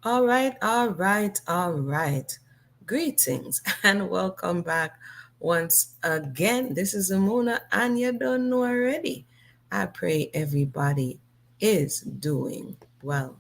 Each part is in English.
All right, all right, all right. Greetings and welcome back once again. This is Amuna, and you don't know already. I pray everybody is doing well.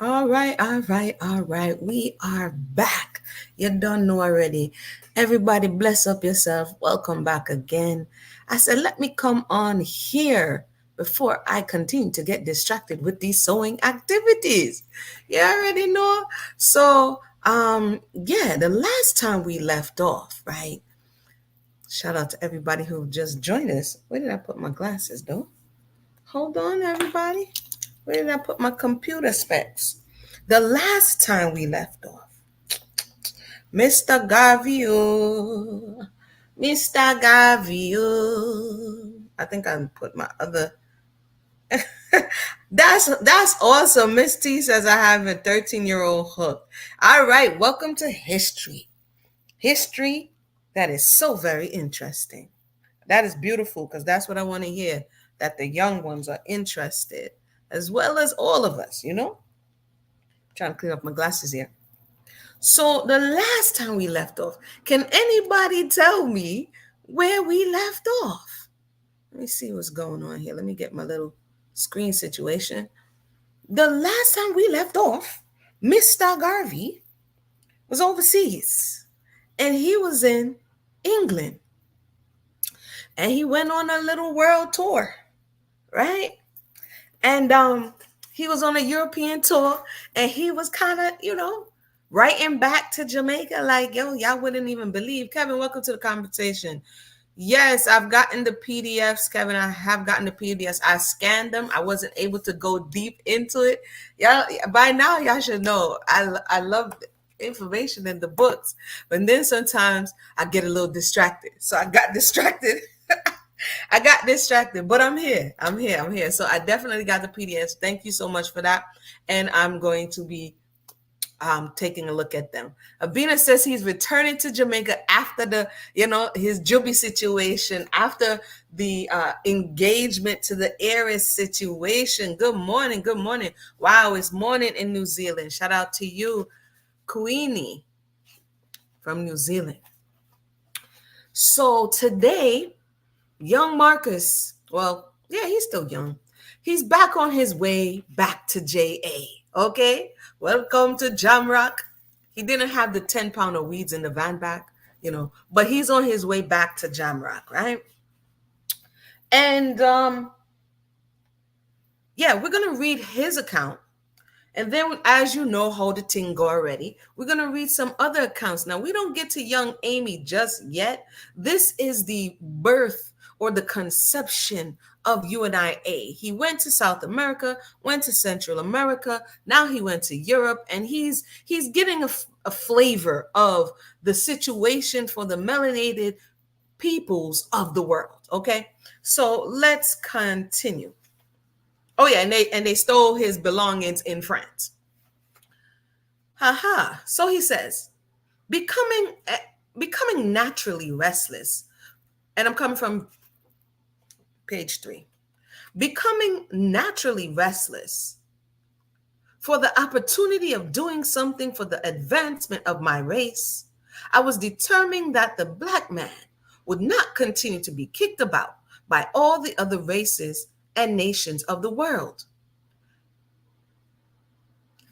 All right, all right, all right. We are back. You don't know already. Everybody bless up yourself. Welcome back again. I said, let me come on here before I continue to get distracted with these sewing activities. You already know. So, yeah, the last time we left off, right? Shout out to everybody who just joined us. Where did I put my glasses, though? Hold on, everybody. Where did I put my computer specs? The last time we left off, Mr. Garvey, oh, Mr. Garvey, oh. I think I put my other. That's awesome. Miss T says I have a 13-year-old hook. All right, welcome to history. History that is so very interesting. That is beautiful because that's what I want to hear. That the young ones are interested, as well as all of us. Trying to clean up my glasses here. So the last time we left off, can anybody tell me where we left off? Let me see what's going on here. Let me get my little screen situation. The last time we left off, Mr. Garvey was overseas and he was in England. And he went on a little world tour, right? And he was on a European tour and he was kind of, writing back to Jamaica like, yo, y'all wouldn't even believe. Kevin, welcome to the conversation. Yes, I've gotten the PDFs, Kevin. I have gotten the PDFs. I scanned them. I wasn't able to go deep into it. Y'all, by now, y'all should know. I love information in the books, but then sometimes I get a little distracted. So I got distracted. I got distracted, but I'm here. I'm here. So I definitely got the PDFs. Thank you so much for that. And I'm going to be taking a look at them. Abina says he's returning to Jamaica after his Juby situation, after the engagement to the heiress situation. Good morning. Good morning. Wow, it's morning in New Zealand. Shout out to you, Queenie from New Zealand. So today, young Marcus, well, yeah, he's still young. He's back on his way back to JA. Okay, welcome to Jamrock. He didn't have the 10-pound of weeds in the van back, but he's on his way back to Jamrock, right? And yeah, we're gonna read his account. And then, as you know, how the thing go already, we're going to read some other accounts. Now, we don't get to young Amy just yet. This is the birth or the conception of UNIA. He went to South America, went to Central America. Now he went to Europe, and he's getting a flavor of the situation for the melanated peoples of the world. Okay, so let's continue. Oh yeah, and they stole his belongings in France. Haha. So he says, becoming naturally restless, and I'm coming from page 3. Becoming naturally restless for the opportunity of doing something for the advancement of my race, I was determined that the black man would not continue to be kicked about by all the other races and nations of the world.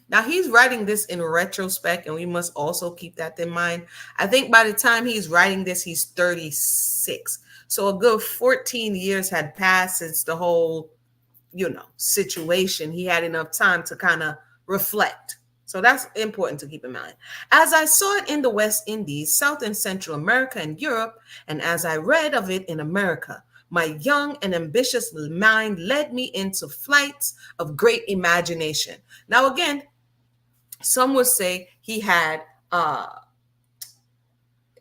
Now, he's writing this in retrospect, and we must also keep that in mind. I think by the time he's writing this, he's 36. So a good 14 years had passed since the whole, situation. He had enough time to kind of reflect. So that's important to keep in mind. As I saw it in the West Indies, South and Central America, and Europe, and as I read of it in America, My young and ambitious mind led me into flights of great imagination. Now, again, some would say he had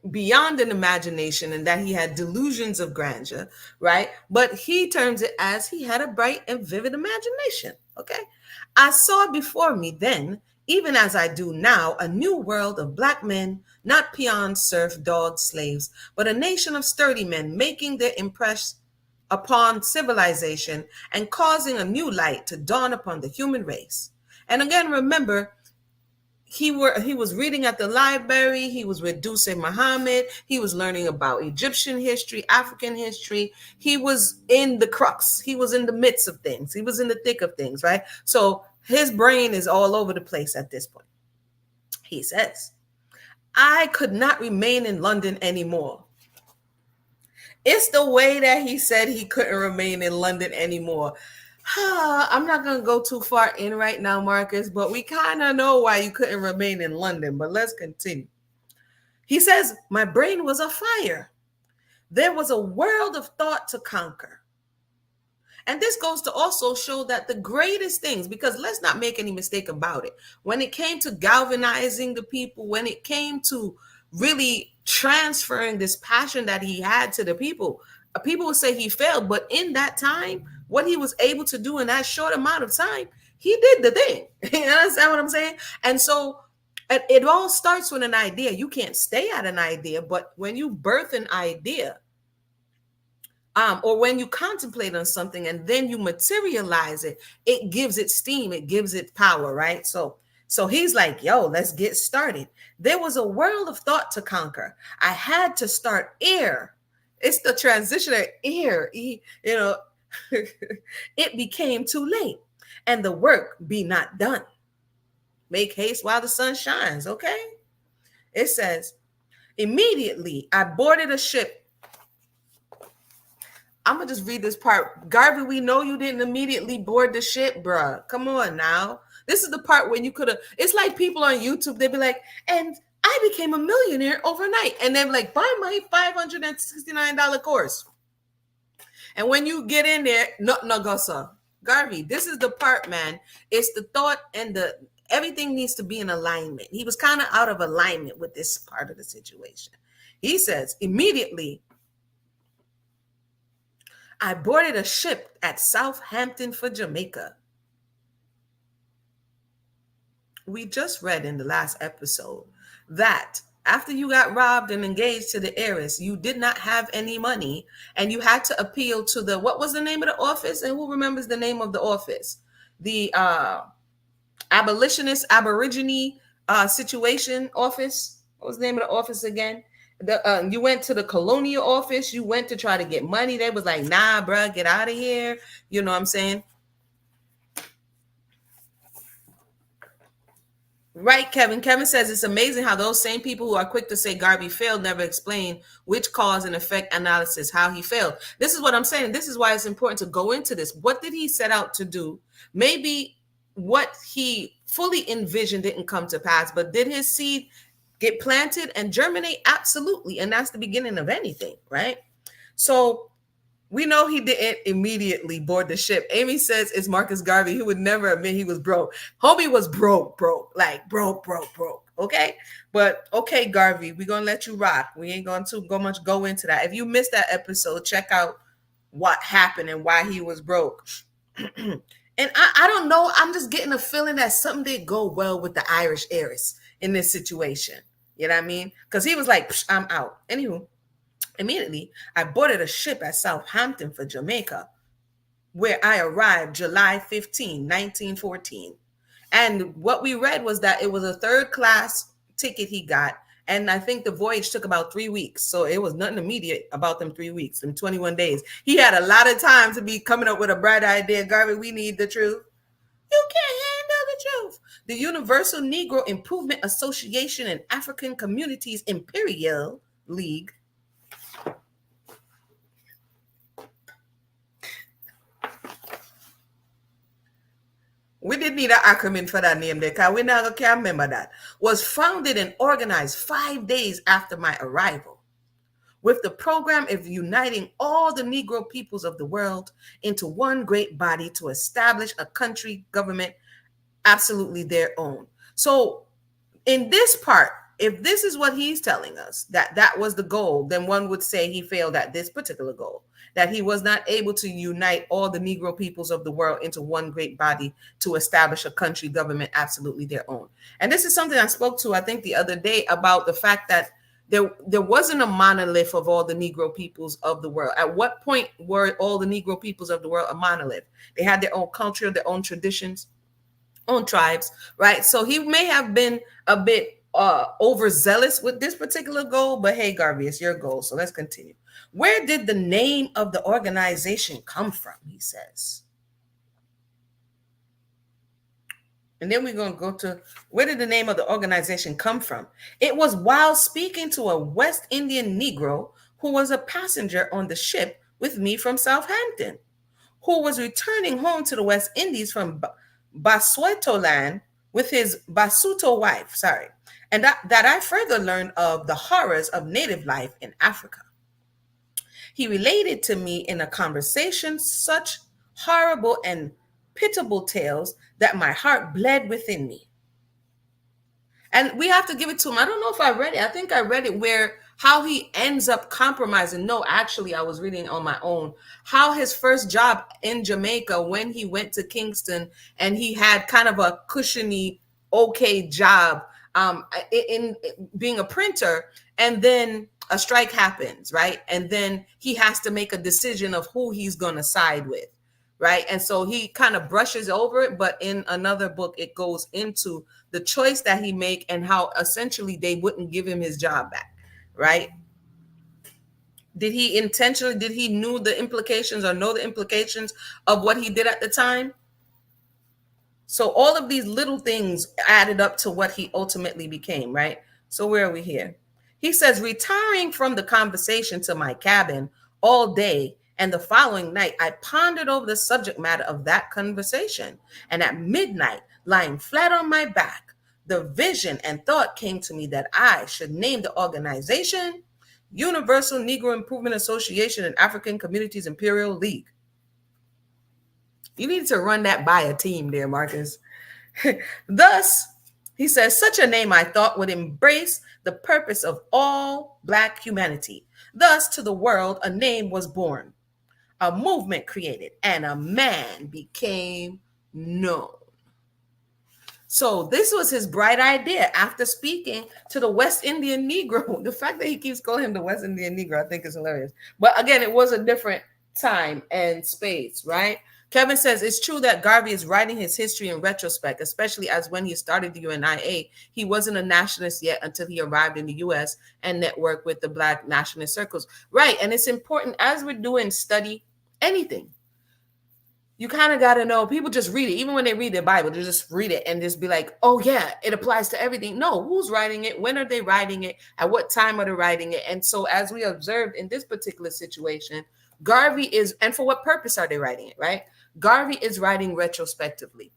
beyond an imagination and that he had delusions of grandeur, right? But he terms it as he had a bright and vivid imagination, okay? I saw before me then, even as I do now, a new world of black men, not peons, serf, dogs, slaves, but a nation of sturdy men making their impress upon civilization and causing a new light to dawn upon the human race. And again, remember, he was reading at the library. He was with Duse Muhammad. He was learning about Egyptian history, African history. He was in the crux. He was in the midst of things. He was in the thick of things, right? So his brain is all over the place at this point. He says, I could not remain in London anymore. It's the way that he said he couldn't remain in London anymore. I'm not going to go too far in right now, Marcus, but we kind of know why you couldn't remain in London. But let's continue. He says, my brain was afire. There was a world of thought to conquer. And this goes to also show that the greatest things, because let's not make any mistake about it, when it came to galvanizing the people, when it came to really transferring this passion that he had to the people would say he failed, but in that time, what he was able to do in that short amount of time, he did the thing. You understand what I'm saying? And so it all starts with an idea. You can't stay at an idea, but when you birth an idea, or when you contemplate on something and then you materialize it, it gives it steam, it gives it power, right? So he's like, yo, let's get started. There was a world of thought to conquer. I had to start ere. It's the transitioner ere, it became too late and the work be not done. Make haste while the sun shines, okay? It says, immediately I boarded a ship. I'm going to just read this part. Garvey, we know you didn't immediately board the ship, bruh. Come on now. This is the part when you could have, it's like people on YouTube, they'd be like, and I became a millionaire overnight. And they're like, buy my $569 course. And when you get in there, no, go, sir. Garvey, this is the part, man. It's the thought and everything needs to be in alignment. He was kind of out of alignment with this part of the situation. He says, immediately, I boarded a ship at Southampton for Jamaica. We just read in the last episode that after you got robbed and engaged to the heiress, you did not have any money and you had to appeal to what was the name of the office? And who remembers the name of the office? The Aborigine situation office. What was the name of the office again? You went to the colonial office. You went to try to get money. They was like, nah, bro, get out of here. You know what I'm saying? Right, Kevin. Kevin says it's amazing how those same people who are quick to say Garvey failed never explain which cause and effect analysis, how he failed. This is what I'm saying. This is why it's important to go into this. What did he set out to do? Maybe what he fully envisioned didn't come to pass, but did his seed get planted and germinate? Absolutely. And that's the beginning of anything, right? So we know he didn't immediately board the ship. Amy says it's Marcus Garvey, who would never admit he was broke. Homie was broke, like broke. Okay. But okay, Garvey, we're going to let you rock. We ain't going to go into that. If you missed that episode, check out what happened and why he was broke. And I don't know. I'm just getting a feeling that something did go well with the Irish heiress in this situation. You know what I mean? Because he was like, I'm out. Anywho, immediately, I boarded a ship at Southampton for Jamaica, where I arrived July 15, 1914. And what we read was that it was a third class ticket he got. And I think the voyage took about 3 weeks. So it was nothing immediate about them 3 weeks and 21 days. He had a lot of time to be coming up with a bright idea. Garvey, we need the truth. You can't handle the truth. The Universal Negro Improvement Association and African Communities Imperial League. We didn't need an acronym for that name there, because we now can't remember that. Was founded and organized 5 days after my arrival. with the program of uniting all the Negro peoples of the world into one great body to establish a country government absolutely their own. So in this part, if this is what he's telling us, that that was the goal, then one would say he failed at this particular goal, that he was not able to unite all the Negro peoples of the world into one great body to establish a country government absolutely their own. And this is something I spoke to, I think, the other day about the fact that there wasn't a monolith of all the Negro peoples of the world. At what point were all the Negro peoples of the world a monolith? They had their own culture, their own traditions, own tribes, right? So he may have been a bit overzealous with this particular goal, but hey, Garvey, it's your goal. So let's continue. Where did the name of the organization come from? He says. And then we're going to go to where did the name of the organization come from? It was while speaking to a West Indian Negro who was a passenger on the ship with me from Southampton, who was returning home to the West Indies from Basutoland with his Basuto wife, and that I further learned of the horrors of native life in Africa. He related to me in a conversation such horrible and pitiable tales that my heart bled within me. And we have to give it to him. I don't know if I read it. I think I read it where how he ends up compromising. No, actually, I was reading on my own. How his first job in Jamaica, when he went to Kingston and he had kind of a cushiony, okay job in being a printer, and then a strike happens, right? And then he has to make a decision of who he's going to side with, right? And so he kind of brushes over it, but in another book, it goes into the choice that he make and how essentially they wouldn't give him his job back, right? Did he knew the implications or know the implications of what he did at the time? So all of these little things added up to what he ultimately became, right? So where are we here? He says, retiring from the conversation to my cabin all day and the following night, I pondered over the subject matter of that conversation. And at midnight, lying flat on my back, the vision and thought came to me that I should name the organization Universal Negro Improvement Association and African Communities Imperial League. You need to run that by a team there, Marcus. Thus, he says, such a name I thought would embrace the purpose of all Black humanity. Thus, to the world, a name was born, a movement created, and a man became known. So this was his bright idea after speaking to the West Indian Negro. The fact that he keeps calling him the West Indian Negro, I think is hilarious. But again, it was a different time and space, right? Kevin says it's true that Garvey is writing his history in retrospect, especially as when he started the UNIA, he wasn't a nationalist yet until he arrived in the US and networked with the Black nationalist circles. Right. And it's important as we're doing study anything. You kind of got to know, people just read it. Even when they read their Bible, they just read it and just be like, oh, yeah, it applies to everything. No, who's writing it? When are they writing it? At what time are they writing it? And so as we observed in this particular situation, Garvey is, and for what purpose are they writing it, right? Garvey is writing retrospectively.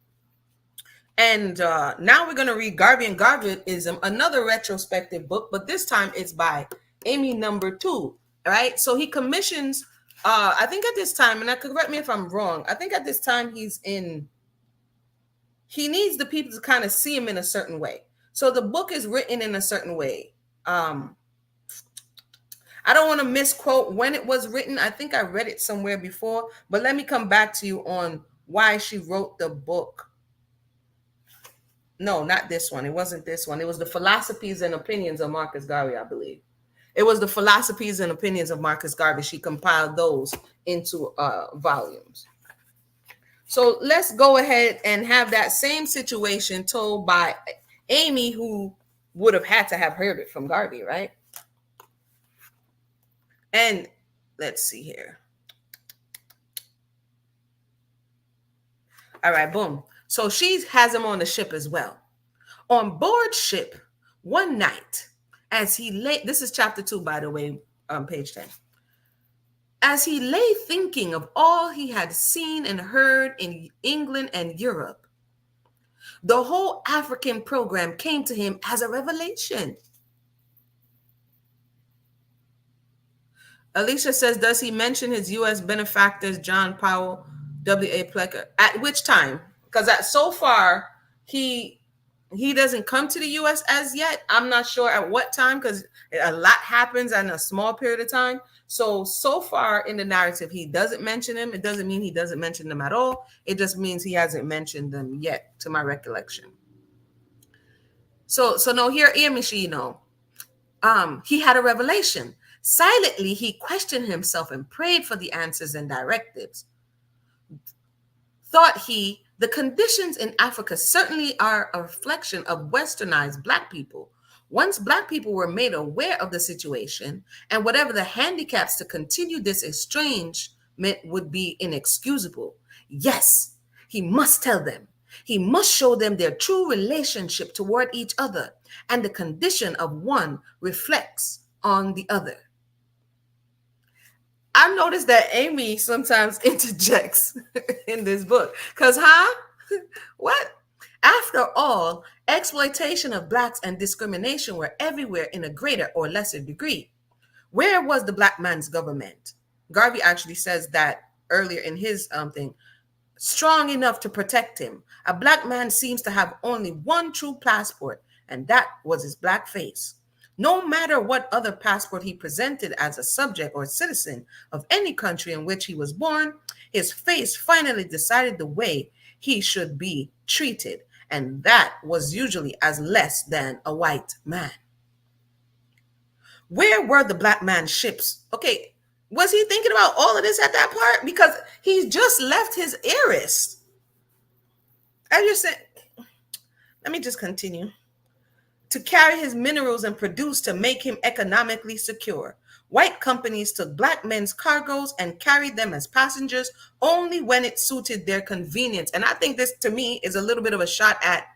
And now we're going to read Garvey and Garveyism, another retrospective book, but this time it's by Amy number 2, right? So he commissions, I think at this time, and correct me if I'm wrong, I think at this time he needs the people to kind of see him in a certain way. So the book is written in a certain way. I don't want to misquote when it was written. I think I read it somewhere before, but let me come back to you on why she wrote the book. No, not this one. It wasn't this one. It was the Philosophies and Opinions of Marcus Garvey, I believe. It was the Philosophies and Opinions of Marcus Garvey. She compiled those into volumes. So let's go ahead and have that same situation told by Amy, who would have had to have heard it from Garvey, right? And let's see here. All right, boom. So she has him on the ship as well. On board ship one night, as he lay, this is chapter 2, by the way, page 10. As he lay thinking of all he had seen and heard in England and Europe, the whole African program came to him as a revelation. Alicia says, does he mention his U.S. benefactors, John Powell, W.A. Plecker? At which time? Because so far, he he doesn't come to the U.S. as yet. I'm not sure at what time because a lot happens in a small period of time. So far in the narrative, he doesn't mention him. It doesn't mean he doesn't mention them at all. It just means he hasn't mentioned them yet, to my recollection. So no, here, Mishino. He had a revelation. Silently, he questioned himself and prayed for the answers and directives. Thought he, the conditions in Africa certainly are a reflection of westernized Black people. Once Black people were made aware of the situation, and whatever the handicaps to continue this estrangement would be inexcusable. Yes, he must tell them. He must show them their true relationship toward each other, and the condition of one reflects on the other. I noticed that Amy sometimes interjects in this book. Because, what? After all, exploitation of Blacks and discrimination were everywhere in a greater or lesser degree. Where was the Black man's government? Garvey actually says that earlier in his thing. Strong enough to protect him. A Black man seems to have only one true passport, and that was his Black face. No matter what other passport he presented as a subject or citizen of any country in which he was born, his face finally decided the way he should be treated, and that was usually as less than a white man. Where were the Black man's ships? Okay, was he thinking about all of this at that part? Because he's just left his heiress. As you said, let me just continue. To carry his minerals and produce to make him economically secure. White companies took Black men's cargoes and carried them as passengers only when it suited their convenience. And I think this, to me, is a little bit of a shot at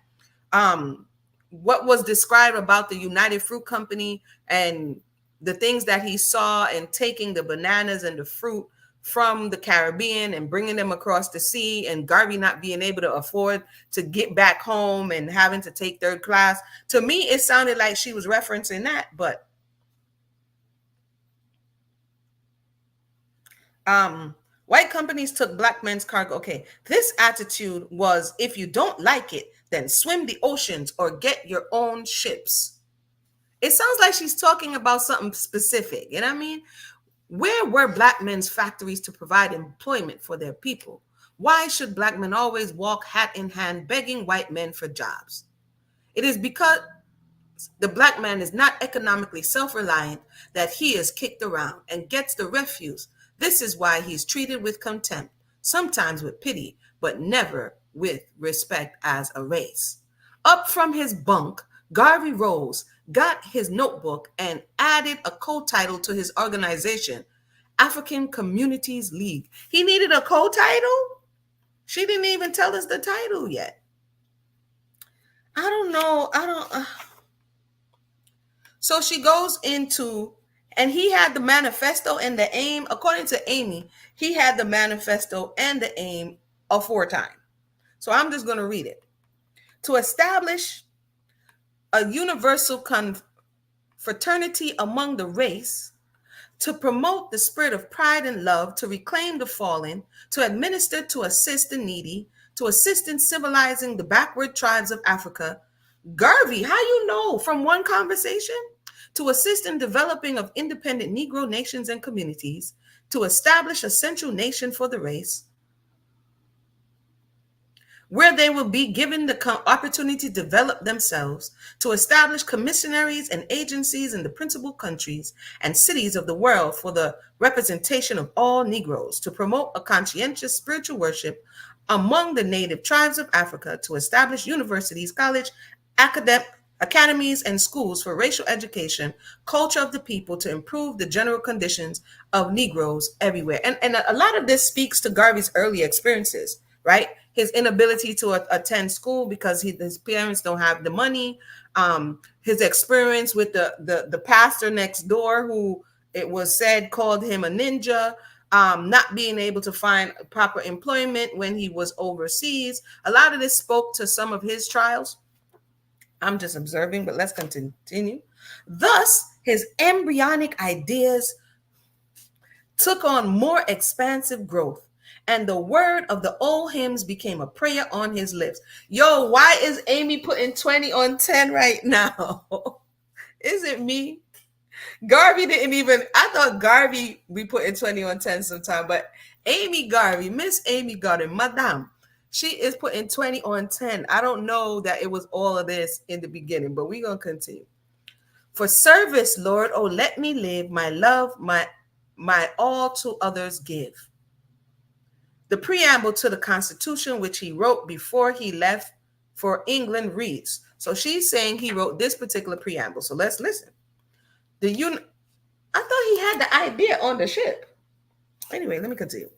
what was described about the United Fruit Company and the things that he saw and taking the bananas and the fruit from the Caribbean and bringing them across the sea, and Garvey not being able to afford to get back home and having to take third class. To me, it sounded like she was referencing that, but white companies took Black men's cargo. Okay, this attitude was, if you don't like it, then swim the oceans or get your own ships. It sounds like she's talking about something specific, you know what I mean? Where were Black men's factories to provide employment for their people? Why should Black men always walk hat in hand begging white men for jobs? It is because the Black man is not economically self-reliant that he is kicked around and gets the refuse. This is why he's treated with contempt, sometimes with pity, but never with respect as a race. Up from his bunk, Garvey rose, got his notebook, and added a co-title to his organization, African Communities League. He needed a co-title? She didn't even tell us the title yet. I don't know. So she goes into, and he had the manifesto and the aim. According to Amy, he had the manifesto and the aim aforetime. So I'm just going to read it. To establish a universal fraternity among the race, to promote the spirit of pride and love, to reclaim the fallen, to administer, to assist the needy, to assist in civilizing the backward tribes of Africa. Garvey, how you know from one conversation? To assist in developing of independent Negro nations and communities, to establish a central nation for the race, where they will be given the opportunity to develop themselves, to establish commissionaries and agencies in the principal countries and cities of the world for the representation of all Negroes, to promote a conscientious spiritual worship among the native tribes of Africa, to establish universities, college, academies, and schools for racial education, culture of the people, to improve the general conditions of Negroes everywhere. And a lot of this speaks to Garvey's early experiences, right? His inability to attend school because his parents don't have the money. His experience with the pastor next door, who it was said called him a ninja. Not being able to find proper employment when he was overseas. A lot of this spoke to some of his trials. I'm just observing, but let's continue. Thus, his embryonic ideas took on more expansive growth, and the word of the old hymns became a prayer on his lips. Yo, why is Amy putting 20 on 10 right now? Is it me? Garvey didn't even, I thought Garvey be putting 20 on 10 sometime, but Amy Garvey, Miss Amy Garvey, Madame, she is putting 20 on 10. I don't know that it was all of this in the beginning, but we're going to continue. For service, Lord, oh, let me live, my love, my all to others give. The preamble to the Constitution, which he wrote before he left for England, reads. So she's saying he wrote this particular preamble. So let's listen. I thought he had the idea on the ship. Anyway, let me continue.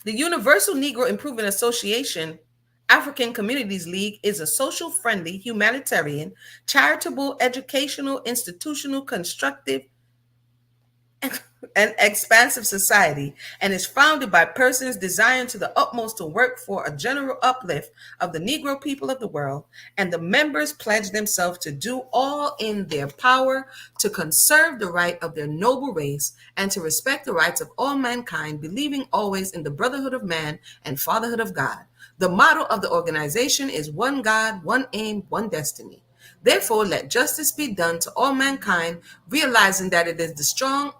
The Universal Negro Improvement Association African Communities League is a social friendly, humanitarian, charitable, educational, institutional, constructive, and expansive society, and is founded by persons desiring to the utmost to work for a general uplift of the Negro people of the world, and the members pledge themselves to do all in their power to conserve the right of their noble race and to respect the rights of all mankind, believing always in the brotherhood of man and fatherhood of God. The motto of the organization is one God, one aim, one destiny. Therefore, let justice be done to all mankind, realizing that it is the strong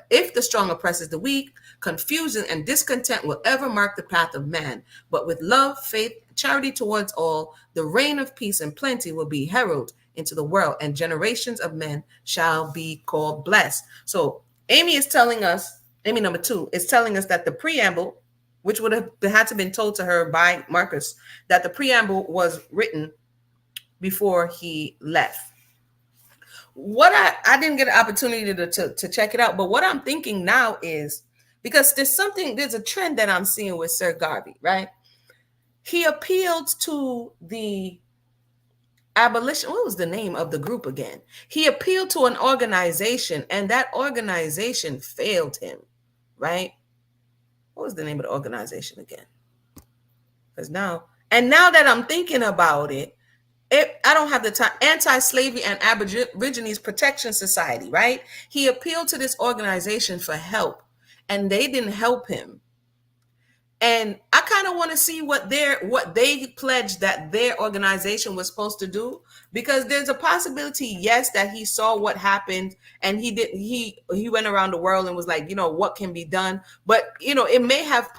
if the strong oppresses the weak, confusion and discontent will ever mark the path of man. But with love, faith, charity towards all, the reign of peace and plenty will be heralded into the world, and generations of men shall be called blessed. So Amy is telling us, Amy number 2 is telling us that the preamble, which would have had to been told to her by Marcus, that the preamble was written before he left. What I didn't get an opportunity to check it out, but what I'm thinking now is, because there's a trend that I'm seeing with Sir Garvey, right? He appealed to the abolition. What was the name of the group again? He appealed to an organization, and that organization failed him, right? What was the name of the organization again? Because now that I'm thinking about it, I don't have the time. Anti-Slavery and Aborigines Protection Society, right? He appealed to this organization for help, and they didn't help him. And I kind of want to see what they pledged that their organization was supposed to do, because there's a possibility, yes, that he saw what happened and he went around the world and was like, what can be done, but it may have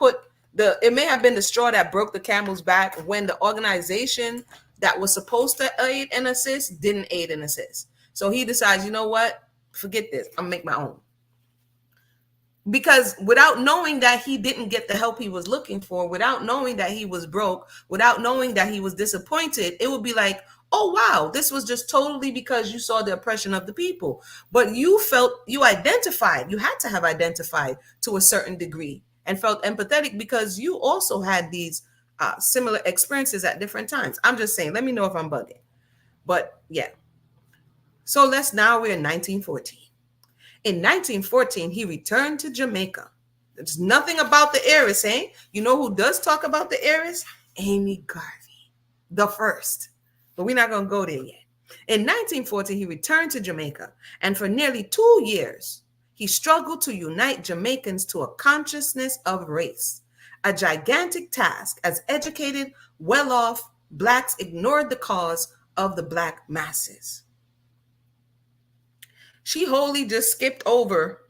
been the straw that broke the camel's back when the organization that was supposed to aid and assist didn't aid and assist. So he decides, what? Forget this. I'm gonna make my own. Because without knowing that he didn't get the help he was looking for, without knowing that he was broke, without knowing that he was disappointed, it would be like, oh, wow, this was just totally because you saw the oppression of the people. But you had to have identified to a certain degree and felt empathetic because you also had these similar experiences at different times. I'm just saying, let me know if I'm bugging. But yeah. So we're in 1914. In 1914, he returned to Jamaica. There's nothing about the heiress, eh? You know who does talk about the heiress? Amy Garvey, the first. But we're not going to go there yet. In 1914, he returned to Jamaica, and for nearly 2 years, he struggled to unite Jamaicans to a consciousness of race. A gigantic task, as educated, well-off Blacks ignored the cause of the Black masses. She wholly just skipped over.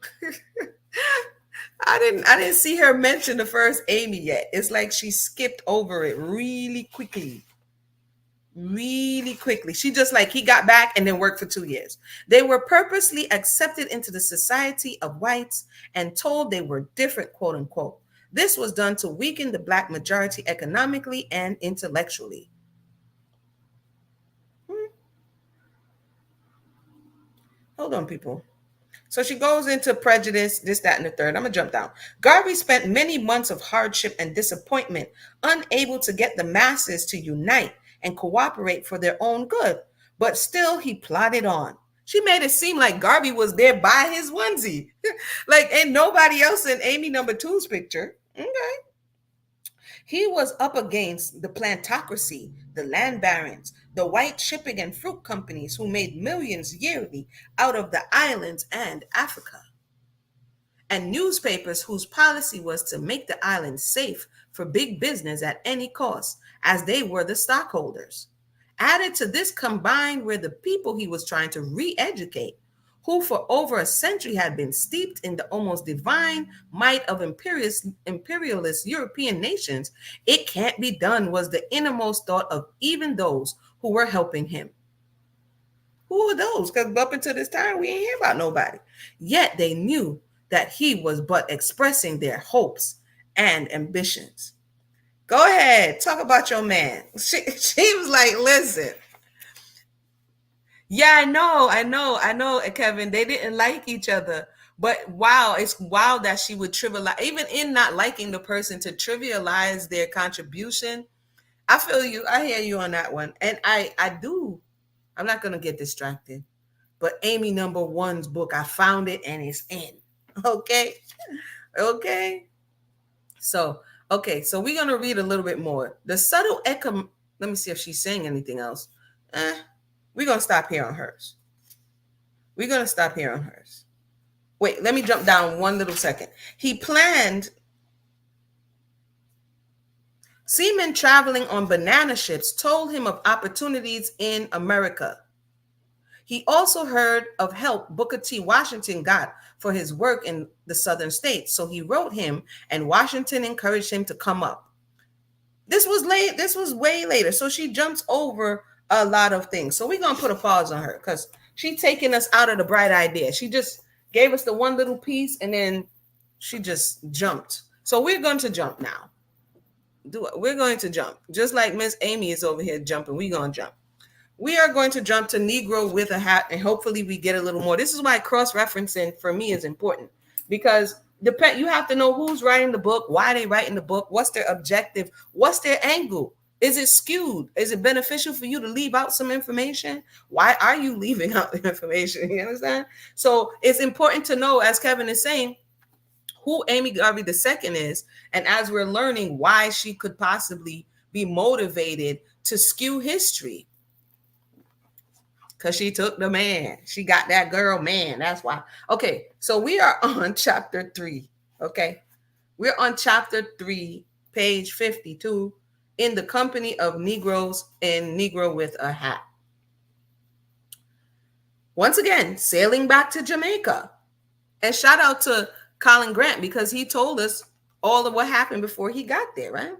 I didn't see her mention the first Amy yet. It's like she skipped over it really quickly. Really quickly. She just he got back and then worked for 2 years. They were purposely accepted into the society of whites and told they were different, quote unquote. This was done to weaken the Black majority economically and intellectually. Hold on, people. So she goes into prejudice, this, that, and the third. I'm going to jump down. Garvey spent many months of hardship and disappointment, unable to get the masses to unite and cooperate for their own good. But still, he plodded on. She made it seem like Garvey was there by his onesie. Ain't nobody else in Amy number 2's picture. Okay. He was up against the plantocracy, the land barons, the white shipping and fruit companies who made millions yearly out of the islands and Africa. and newspapers whose policy was to make the island safe for big business at any cost, as they were the stockholders. Added to this, combined were the people he was trying to re educate, who for over a century had been steeped in the almost divine might of imperialist European nations. It can't be done was the innermost thought of even those who were helping him. Who are those? Because up until this time, we ain't hear about nobody. Yet they knew that he was but expressing their hopes and ambitions. Go ahead, talk about your man. She was like, listen. Yeah, I know, Kevin. They didn't like each other. But wow, it's wild that she would trivialize, even in not liking the person, to trivialize their contribution. I feel you. I hear you on that one. And I do. I'm not going to get distracted. But Amy number one's book, I found it and it's in. Okay. Okay. So, so we're going to read a little bit more. The subtle echo. Let me see if she's saying anything else. We're going to stop here on hers. We're going to stop here on hers. Wait, let me jump down one little second. He planned seamen traveling on banana ships told him of opportunities in America. He also heard of help Booker T. Washington got for his work in the southern states. So he wrote him, and Washington encouraged him to come up. This was late. This was way later. So she jumps over a lot of things. So we're going to put a pause on her because she's taking us out of the bright idea. She just gave us the one little piece and then she just jumped. So we're going to jump now. We're going to jump. Just like Miss Amy is over here jumping, we're going to jump. We are going to jump to Negro with a Hat, and hopefully we get a little more. This is why cross-referencing for me is important, because you have to know who's writing the book, why they writing the book, what's their objective, what's their angle. Is it skewed? Is it beneficial for you to leave out some information? Why are you leaving out the information? You understand? So it's important to know, as Kevin is saying, who Amy Garvey II is, and as we're learning why she could possibly be motivated to skew history. Because she took the man. She got that girl man. That's why. Okay, so we are on chapter 3. Okay, we're on chapter 3, page 52, in the company of Negroes in Negro with a Hat. Once again, sailing back to Jamaica. And shout out to Colin Grant, because he told us all of what happened before he got there, right?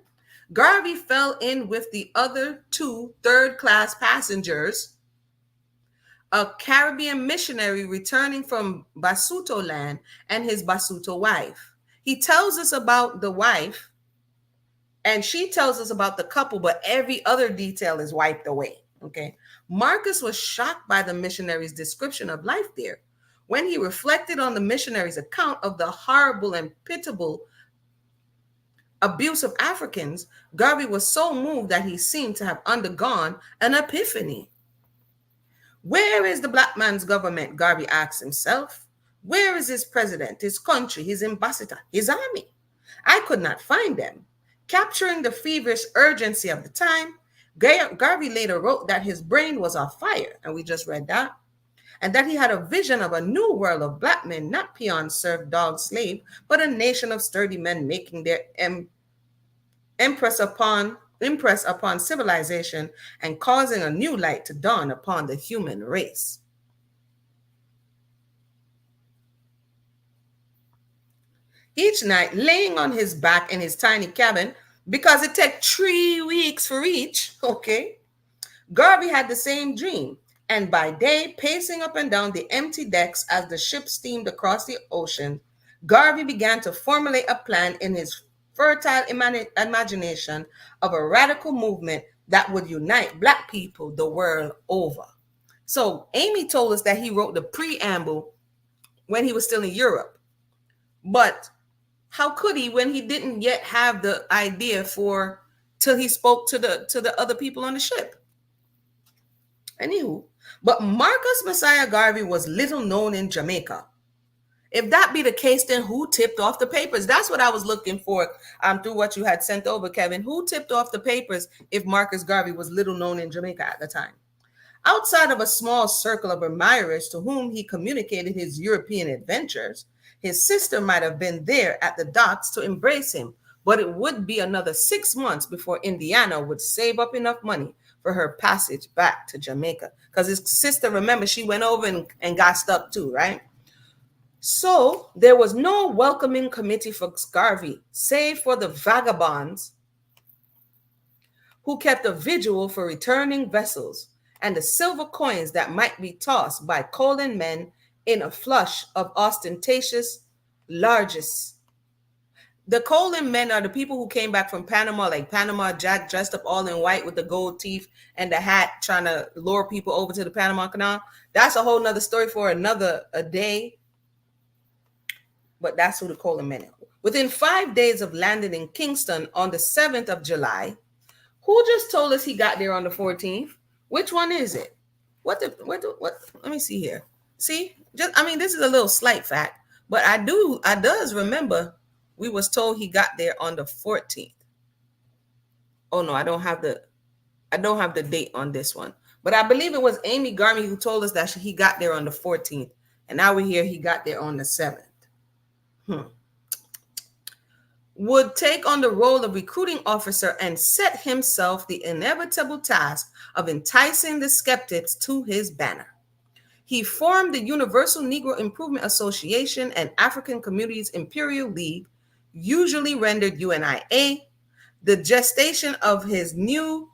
Garvey fell in with the other 2 third-class passengers, a Caribbean missionary returning from Basuto land and his Basuto wife. He tells us about the wife, and she tells us about the couple, but every other detail is wiped away. Okay. Marcus was shocked by the missionary's description of life there. When he reflected on the missionary's account of the horrible and pitiable abuse of Africans, Garvey was so moved that he seemed to have undergone an epiphany. Where is the black man's government? Garvey asked himself. Where is his president, his country, his ambassador, his army? I could not find them. Capturing the feverish urgency of the time, Garvey later wrote that his brain was on fire, and we just read that, and that he had a vision of a new world of black men, not peons, serf, dog, slave, but a nation of sturdy men making their impress upon civilization and causing a new light to dawn upon the human race. Each night, laying on his back in his tiny cabin, because it took 3 weeks for each, okay, Garvey had the same dream, and by day, pacing up and down the empty decks as the ship steamed across the ocean, Garvey began to formulate a plan in his fertile imagination of a radical movement that would unite black people the world over. So Amy told us that he wrote the preamble when he was still in Europe. But how could he when he didn't yet have the idea till he spoke to the other people on the ship? Anywho, but Marcus Messiah Garvey was little known in Jamaica. If that be the case, then who tipped off the papers? That's what I was looking for through what you had sent over, Kevin. Who tipped off the papers if Marcus Garvey was little known in Jamaica at the time? Outside of a small circle of admirers to whom he communicated his European adventures, His sister might have been there at the docks to embrace him, but it would be another 6 months before Indiana would save up enough money for her passage back to Jamaica. Because his sister, remember, she went over and got stuck too, right? So there was no welcoming committee for Garvey, save for the vagabonds who kept a vigil for returning vessels and the silver coins that might be tossed by Colin men in a flush of ostentatious largesse. The Colin men are the people who came back from Panama, like Panama Jack dressed up all in white with the gold teeth and the hat, trying to lure people over to the Panama Canal. That's a whole nother story for another a day. But that's who the Colin men are. Within 5 days of landing in Kingston on the 7th of July, who just told us he got there on the 14th? Which one is it? What? Let me see here. See, this is a little slight fact, but I does remember we was told he got there on the 14th. Oh no, I don't have the date on this one, but I believe it was Amy Garvey who told us that he got there on the 14th, and now we hear he got there on the 7th. Would take on the role of recruiting officer and set himself the inevitable task of enticing the skeptics to his banner. He formed the Universal Negro Improvement Association and African Communities Imperial League, usually rendered UNIA. The gestation of his new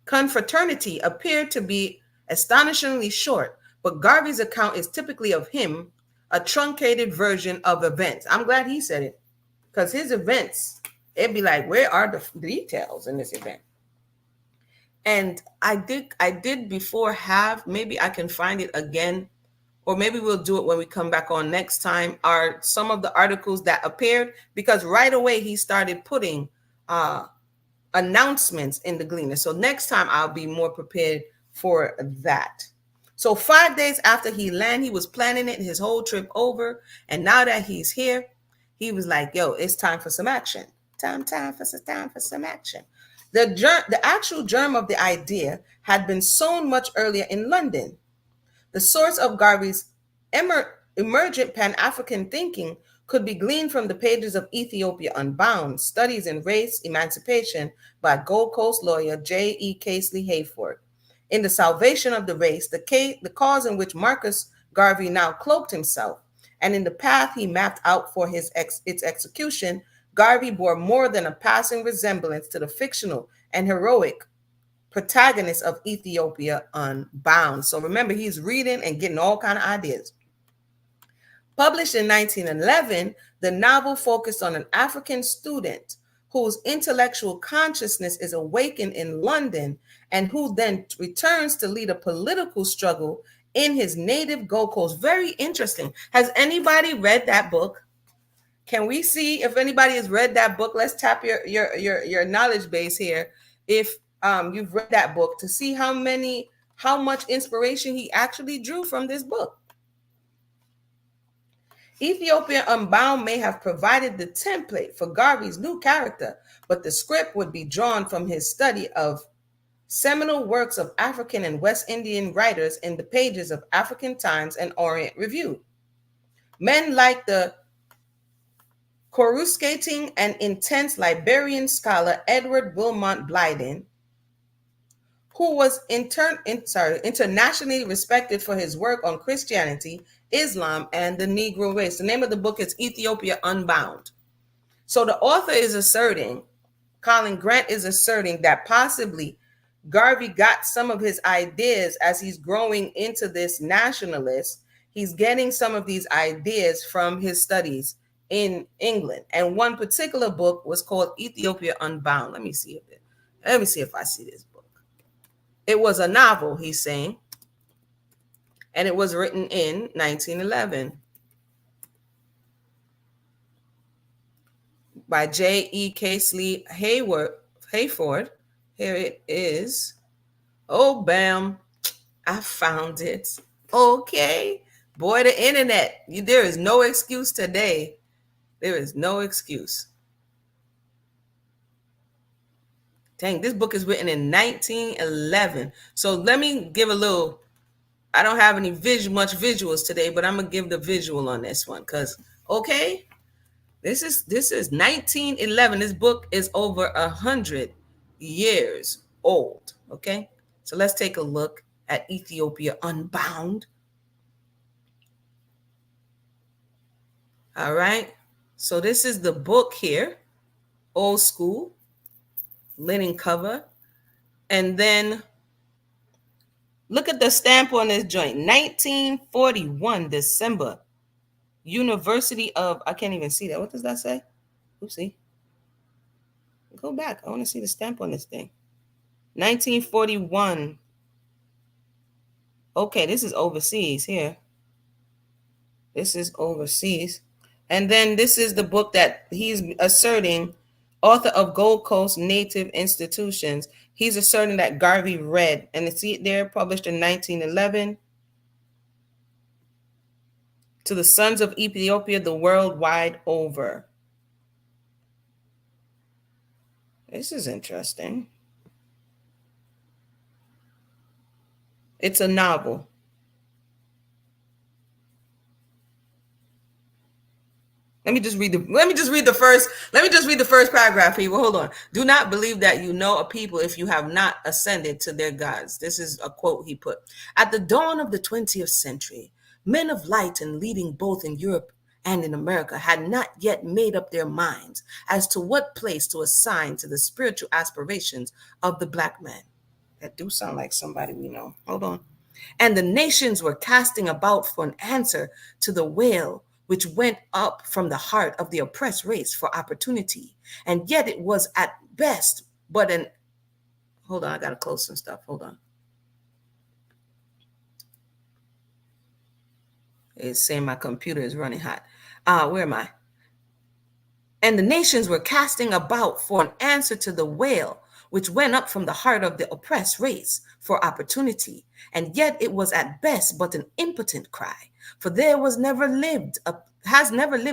confraternity appeared to be astonishingly short, but Garvey's account is typically of him, a truncated version of events. I'm glad he said it, because his events, it'd be like, where are the details in this event? And I did before have, maybe I can find it again, or maybe we'll do it when we come back on next time, are some of the articles that appeared, because right away he started putting announcements in the Gleaner. So next time I'll be more prepared for that. So 5 days after he landed, he was planning it his whole trip over. And now that he's here, he was like, yo, it's time for some action. Time for some action. The actual germ of the idea had been sown much earlier in London. The source of Garvey's emergent Pan-African thinking could be gleaned from the pages of Ethiopia Unbound, Studies in Race Emancipation by Gold Coast lawyer J.E. Casely Hayford. In The Salvation of the Race, the cause in which Marcus Garvey now cloaked himself, and in the path he mapped out for its execution, Garvey bore more than a passing resemblance to the fictional and heroic protagonist of Ethiopia Unbound. So remember, he's reading and getting all kinds of ideas. Published in 1911, the novel focused on an African student whose intellectual consciousness is awakened in London and who then returns to lead a political struggle in his native Gold Coast. Very interesting. Has anybody read that book? Can we see if anybody has read that book? Let's tap your knowledge base here. If you've read that book, to see how much inspiration he actually drew from this book. Ethiopia Unbound may have provided the template for Garvey's new character, but the script would be drawn from his study of seminal works of African and West Indian writers in the pages of African Times and Orient Review. Men like the coruscating and intense Liberian scholar Edward Wilmot Blyden, who was internationally respected for his work on Christianity, Islam, and the Negro race. The name of the book is Ethiopia Unbound. So the author is asserting, Colin Grant is asserting, that possibly Garvey got some of his ideas as he's growing into this nationalist. He's getting some of these ideas from his studies in England. And one particular book was called Ethiopia Unbound. Let me see if I see this book. It was a novel, he's saying, and it was written in 1911 by J.E. Casely Hayford. Here it is. Oh, bam. I found it. Okay. Boy, the internet. There is no excuse today. There is no excuse. Dang, this book is written in 1911. So let me give a little I don't have any much visuals today, but I'm gonna give the visual on this one because okay, this is 1911. This book is over 100 years old. Okay, so let's take a look at Ethiopia Unbound. All right, so this is the book here, old school linen cover, and then look at the stamp on this joint, 1941 December. University of, I can't even see that. What does that say? Oopsie. Go back. I want to see the stamp on this thing. 1941. Okay, this is overseas here. This is overseas. And then this is the book that he's asserting, author of Gold Coast Native Institutions. He's asserting that Garvey read, and see it there, published in 1911, to the sons of Ethiopia the world wide over. This is interesting. It's a novel. Let me just read the first paragraph, people. Hold on. Do not believe that you know a people if you have not ascended to their gods. This is a quote he put. At the dawn of the 20th century, men of light and leading both in Europe and in America had not yet made up their minds as to what place to assign to the spiritual aspirations of the black man. That do sound like somebody we know. Hold on. And the nations were casting about for an answer to the wail which went up from the heart of the oppressed race for opportunity. And yet it was at best but an, hold on, I gotta close some stuff. Hold on. It's saying my computer is running hot. Where am I? And the nations were casting about for an answer to the wail which went up from the heart of the oppressed race for opportunity. And yet it was at best but an impotent cry, for there has never lived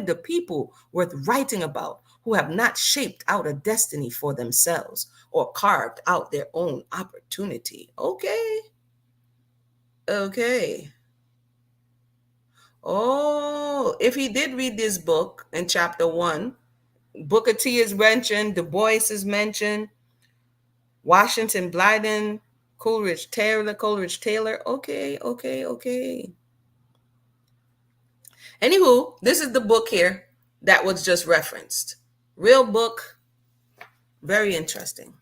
a people worth writing about who have not shaped out a destiny for themselves or carved out their own opportunity. Okay. Okay. Oh, if he did read this book in chapter 1, Booker T is mentioned, Du Bois is mentioned, Washington Blyden, Coleridge Taylor. Okay, okay, okay. Anywho, this is the book here that was just referenced. Real book, very interesting.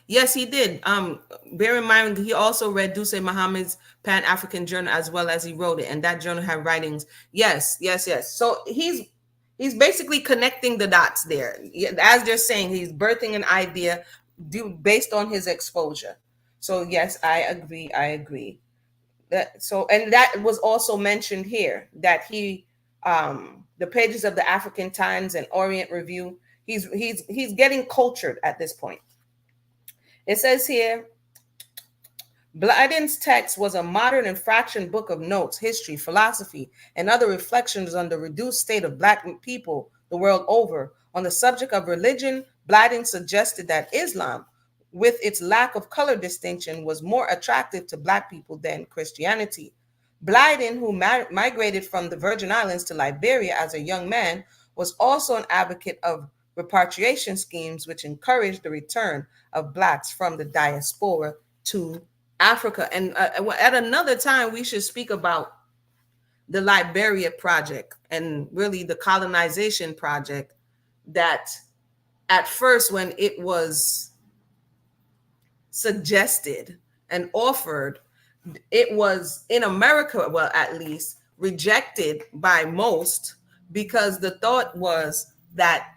Yes, he did. Bear in mind he also read Duse Muhammad's Pan African Journal as well as he wrote it, and that journal had writings. Yes, yes, yes. So he's basically connecting the dots there. As they're saying, he's birthing an idea based on his exposure. So yes, I agree. I agree. And that was also mentioned here that he the pages of the African Times and Orient Review. He's getting cultured at this point. It says here, Blyden's text was a modern infraction book of notes, history, philosophy, and other reflections on the reduced state of black people the world over. On the subject of religion, Blyden suggested that Islam, with its lack of color distinction, was more attractive to black people than Christianity. Blyden, who migrated from the Virgin Islands to Liberia as a young man, was also an advocate of repatriation schemes which encouraged the return of blacks from the diaspora to Africa. And at another time, we should speak about the Liberia project and really the colonization project that at first, when it was suggested and offered, it was in America, well, at least rejected by most because the thought was that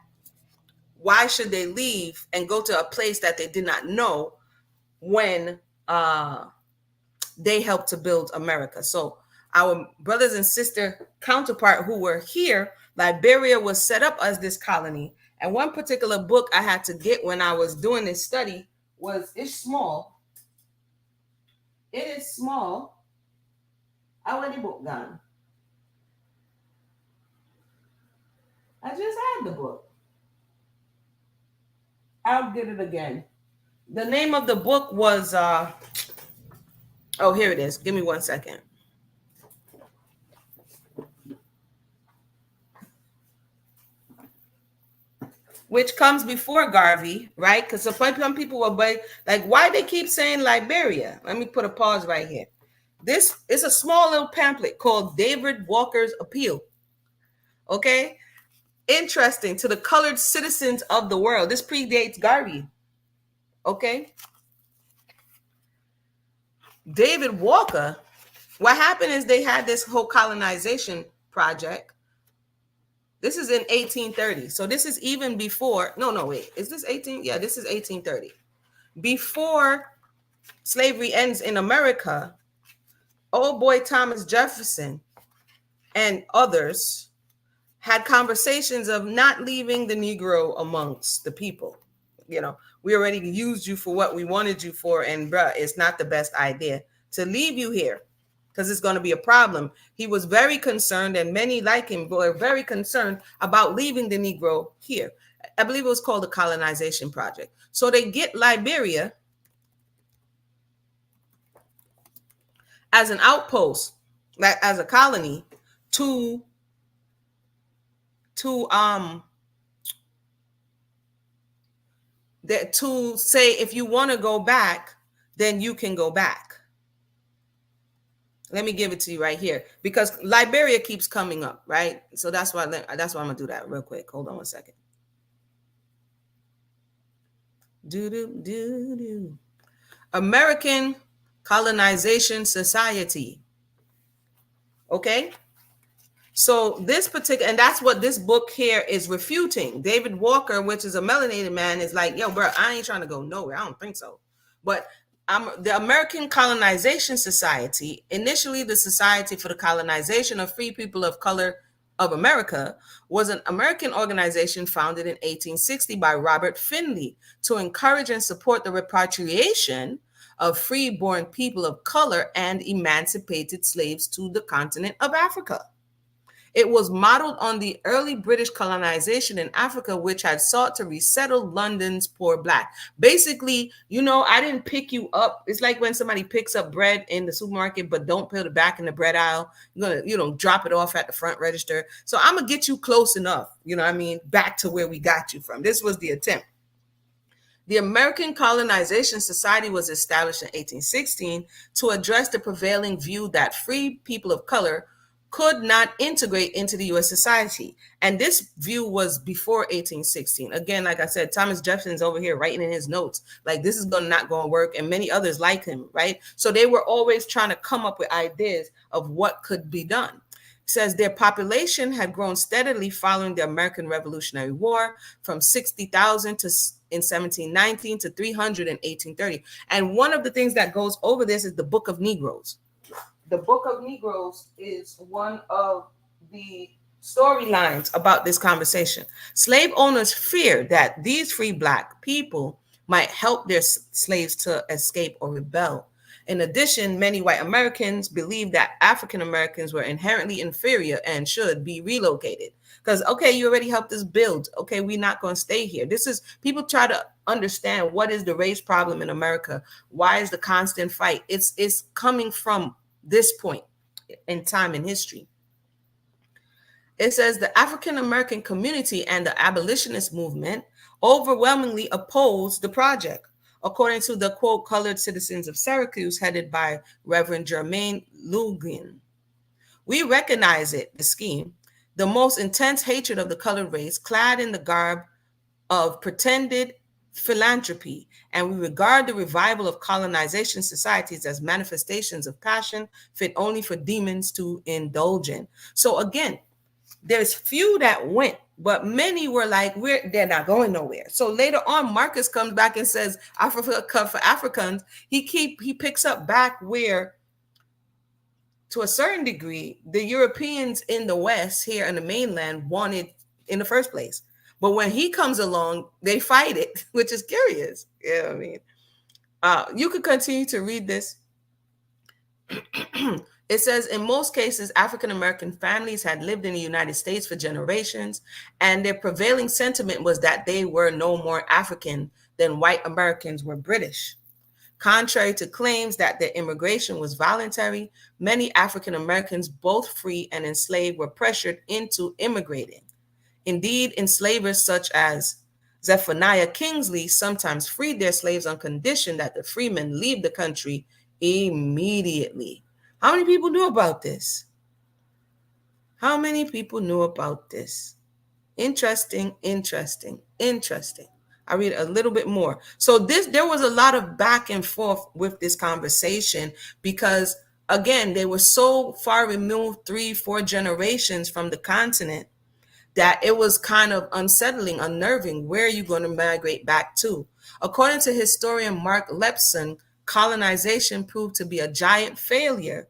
why should they leave and go to a place that they did not know when they helped to build America? So our brothers and sister counterpart who were here, Liberia was set up as this colony. And one particular book I had to get when I was doing this study it's small. It is small. I want the book gone. I just had the book. I'll get it again. The name of the book was oh, here it is. Give me 1 second. Which comes before Garvey, right? Because some people will be like, why they keep saying Liberia? Let me put a pause right here. This is a small little pamphlet called David Walker's Appeal. Okay? Interesting, to the colored citizens of the world. This predates Garvey. Okay? David Walker, what happened is they had this whole colonization project. This is in 1830. So this is even before, no, wait. Is this 18? Yeah, this is 1830. Before slavery ends in America, old boy Thomas Jefferson and others had conversations of not leaving the Negro amongst the people. You know, we already used you for what we wanted you for, and bruh, it's not the best idea to leave you here because it's going to be a problem. He was very concerned, and many like him were very concerned about leaving the Negro here. I believe it was called the colonization project. So they get Liberia as an outpost, like as a colony, to that to say, if you want to go back, then you can go back. Let me give it to you right here, because Liberia keeps coming up, right? So that's why I'm gonna do that real quick. Hold on 1 second. American Colonization Society. Okay. So this particular, and that's what this book here is refuting. David Walker, which is a melanated man, is like, yo, bro, I ain't trying to go nowhere. I don't think so. But the American Colonization Society, initially the Society for the Colonization of Free People of Color of America, was an American organization founded in 1860 by Robert Finley to encourage and support the repatriation of free-born people of color and emancipated slaves to the continent of Africa. It was modeled on the early British colonization in Africa, which had sought to resettle London's poor black. Basically, I didn't pick you up. It's like when somebody picks up bread in the supermarket, but don't put it back in the bread aisle. You're gonna, drop it off at the front register. So I'm gonna get you close enough, back to where we got you from. This was the attempt. The American Colonization Society was established in 1816 to address the prevailing view that free people of color could not integrate into the U.S. society. And this view was before 1816. Again, like I said, Thomas Jefferson's over here writing in his notes, like this is not going to work, and many others like him, right? So they were always trying to come up with ideas of what could be done. It says their population had grown steadily following the American Revolutionary War from 60,000 in 1719 to 300 in 1830. And one of the things that goes over this is the Book of Negroes. The Book of Negroes is one of the storylines about this conversation. Slave owners feared that these free black people might help their slaves to escape or rebel. In addition, many white Americans believed that African Americans were inherently inferior and should be relocated. Because, okay, you already helped us build. Okay, we're not going to stay here. People try to understand what is the race problem in America. Why is the constant fight? It's coming from this point in time in history. It says the African American community and the abolitionist movement overwhelmingly opposed the project, according to the quote colored citizens of Syracuse headed by Reverend Jermaine Lugan. We recognize the scheme, the most intense hatred of the colored race, clad in the garb of pretended philanthropy, and we regard the revival of colonization societies as manifestations of passion fit only for demons to indulge in. So again, there's few that went, but many were like, they're not going nowhere. So later on, Marcus comes back and says, Africa for Africans. He picks up back where, to a certain degree, the Europeans in the West here in the mainland wanted in the first place. But when he comes along, they fight it, which is curious. You know what I mean? You could continue to read this. It says in most cases, African American families had lived in the United States for generations, and their prevailing sentiment was that they were no more African than white Americans were British. Contrary to claims that their immigration was voluntary, many African Americans, both free and enslaved, were pressured into immigrating. Indeed, enslavers such as Zephaniah Kingsley sometimes freed their slaves on condition that the freemen leave the country immediately. How many people knew about this? How many people knew about this? Interesting, interesting, interesting. I read a little bit more. So there was a lot of back and forth with this conversation because again, they were so far removed, 3, 4 generations from the continent, that it was kind of unsettling, unnerving. Where are you going to migrate back to? According to historian Mark Lepson, colonization proved to be a giant failure,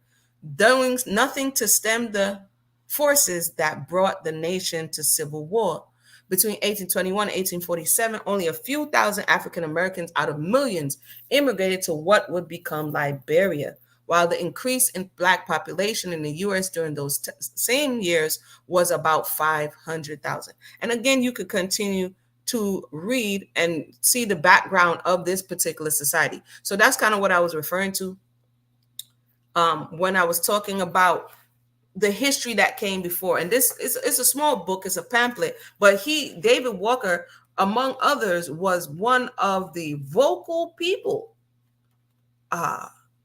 doing nothing to stem the forces that brought the nation to civil war. Between 1821 and 1847, only a few thousand African Americans out of millions immigrated to what would become Liberia, while the increase in Black population in the U.S. during those same years was about 500,000. And again, you could continue to read and see the background of this particular society. So that's kind of what I was referring to when I was talking about the history that came before. And this is it's a small book, it's a pamphlet, but David Walker, among others, was one of the vocal people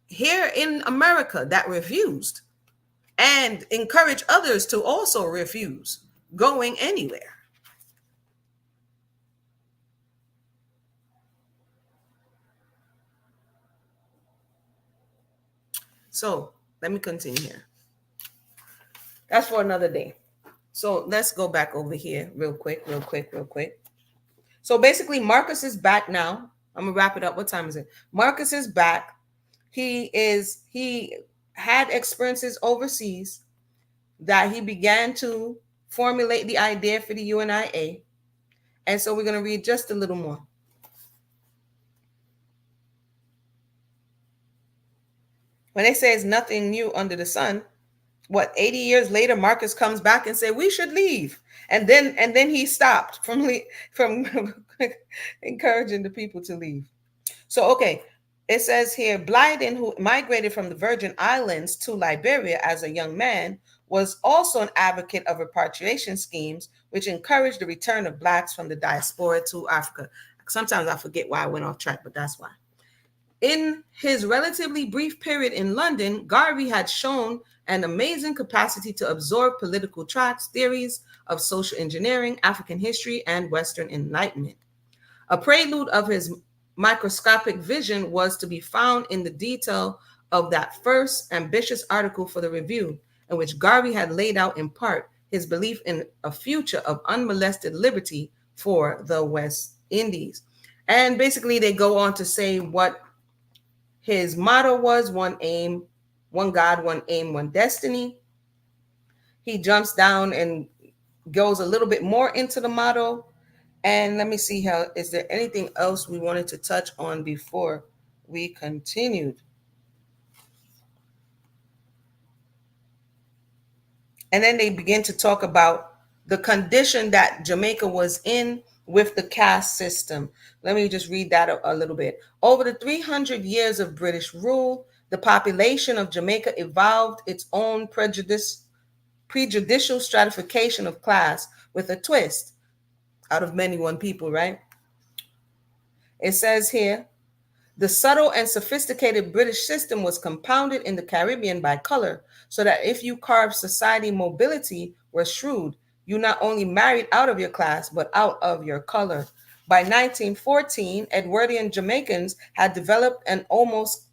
here in America that refused and encouraged others to also refuse going anywhere. So let me continue here. That's for another day. So let's go back over here real quick, real quick, real quick. So basically, Marcus is back now. I'm gonna wrap it up. What time is it? Marcus is back. He had experiences overseas that he began to formulate the idea for the UNIA. And so we're going to read just a little more. When they say it's nothing new under the sun, what, 80 years later, Marcus comes back and say we should leave. And then he stopped from encouraging the people to leave. So, okay, it says here, Blyden, who migrated from the Virgin Islands to Liberia as a young man, was also an advocate of repatriation schemes, which encouraged the return of Blacks from the diaspora to Africa. Sometimes I forget why I went off track, but that's why. In his relatively brief period in London, Garvey had shown an amazing capacity to absorb political tracks, theories of social engineering, African history, and Western Enlightenment. A prelude of his microscopic vision was to be found in the detail of that first ambitious article for the Review, in which Garvey had laid out in part his belief in a future of unmolested liberty for the West Indies. And basically, they go on to say what his motto was: one aim, one God, one aim, one destiny. He jumps down and goes a little bit more into the motto. And let me see how, is there anything else we wanted to touch on before we continued? And then they begin to talk about the condition that Jamaica was in with the caste system. Let me just read that a little bit. Over the 300 years of British rule, the population of Jamaica evolved its own prejudicial stratification of class with a twist. Out of many, one people, right? It says here, the subtle and sophisticated British system was compounded in the Caribbean by color, so that if you carved society mobility were shrewd, you not only married out of your class, but out of your color. By 1914, Edwardian Jamaicans had developed an almost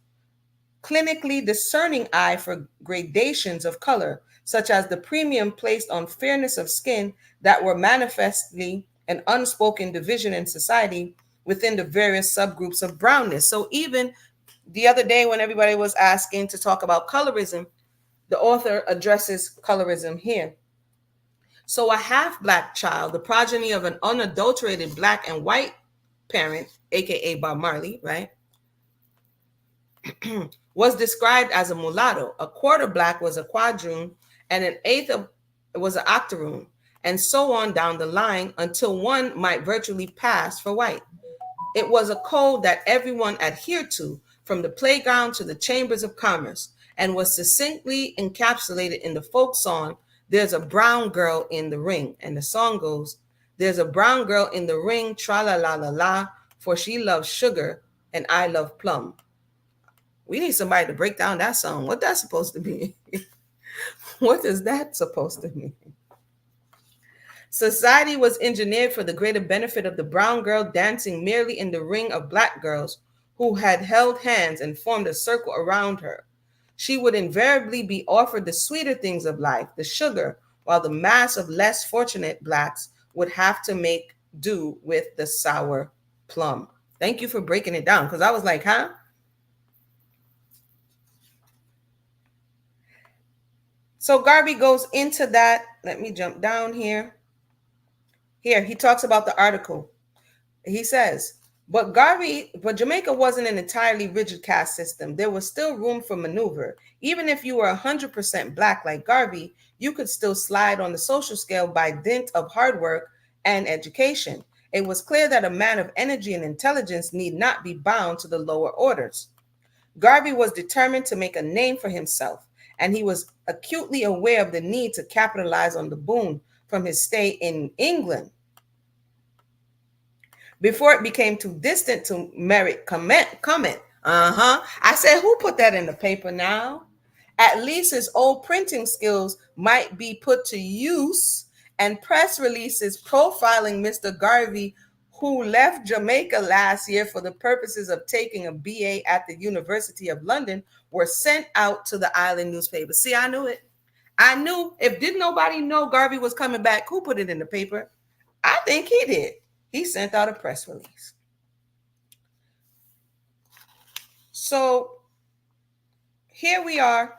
clinically discerning eye for gradations of color, such as the premium placed on fairness of skin that were manifestly an unspoken division in society within the various subgroups of brownness. So even the other day when everybody was asking to talk about colorism, the author addresses colorism here. So a half-Black child, the progeny of an unadulterated Black and white parent, aka Bob Marley, right, was described as a mulatto. A quarter black was a quadroon, and an eighth of was an octoroon, and so on down the line until one might virtually pass for white. It was a code that everyone adhered to, from the playground to the chambers of commerce, and was succinctly encapsulated in the folk song, "There's a brown girl in the ring." And the song goes, "There's a brown girl in the ring, tra la la la la, for she loves sugar and I love plum." We need somebody to break down that song. What that's supposed to be? What is that supposed to mean? Society was engineered for the greater benefit of the brown girl dancing merely in the ring of black girls who had held hands and formed a circle around her. She would invariably be offered the sweeter things of life, the sugar, while the mass of less fortunate blacks would have to make do with the sour plum. Thank you for breaking it down, because I was like, huh? So Garvey goes into that. Let me jump down here. Here, he talks about the article. He says, but Jamaica wasn't an entirely rigid caste system. There was still room for maneuver. Even if you were 100% black like Garvey, you could still slide on the social scale by dint of hard work and education. It was clear that a man of energy and intelligence need not be bound to the lower orders. Garvey was determined to make a name for himself, and he was acutely aware of the need to capitalize on the boon from his stay in England before it became too distant to merit comment. I said, who put that in the paper now? At least his old printing skills might be put to use, and press releases profiling Mr. Garvey, who left Jamaica last year for the purposes of taking a BA at the University of London, were sent out to the island newspapers. See, I knew it. I knew. If didn't nobody know Garvey was coming back, who put it in the paper? I think he did. He sent out a press release. So here we are.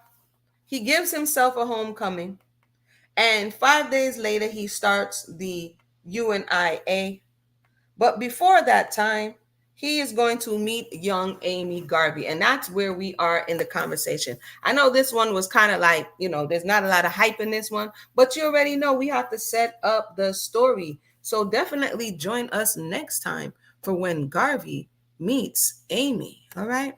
He gives himself a homecoming, and 5 days later he starts the UNIA. But before that time, he is going to meet young Amy Garvey, and that's where we are in the conversation. I know this one was kind of like, there's not a lot of hype in this one, but you already know we have to set up the story. So definitely join us next time for when Garvey meets Amy. All right.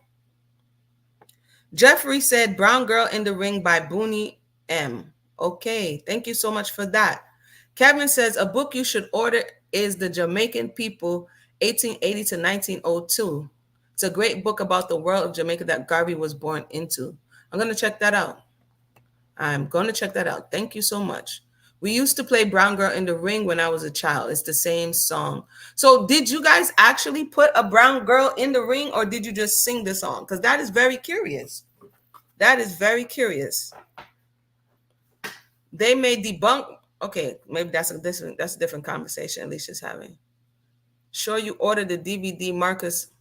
Jeffrey said Brown Girl in the Ring by Booney M. Okay, thank you so much for that. Kevin says a book you should order is The Jamaican People, 1880 to 1902. It's a great book about the world of Jamaica that Garvey was born into. I'm going to check that out. Thank you so much. We used to play Brown Girl in the Ring when I was a child. It's the same song. So did you guys actually put a brown girl in the ring, or did you just sing the song? Because that is very curious. That is very curious. They may debunk. Okay, maybe that's a different conversation Alicia's having. Sure, you ordered the DVD, Marcus.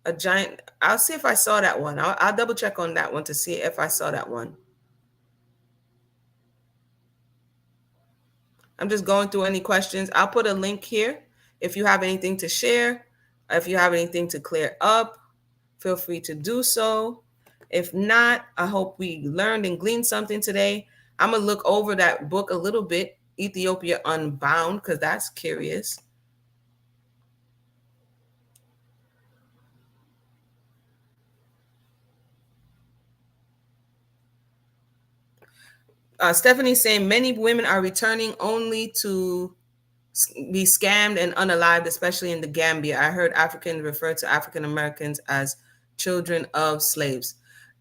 A giant. I'll see if I saw that one. I'll double check on that one to see if I saw that one. I'm just going through any questions. I'll put a link here. If you have anything to share, if you have anything to clear up, feel free to do so. If not, I hope we learned and gleaned something today. I'm going to look over that book a little bit, Ethiopia Unbound, because that's curious. Stephanie's saying many women are returning only to be scammed and unalived, especially in the Gambia. I heard Africans refer to African Americans as children of slaves.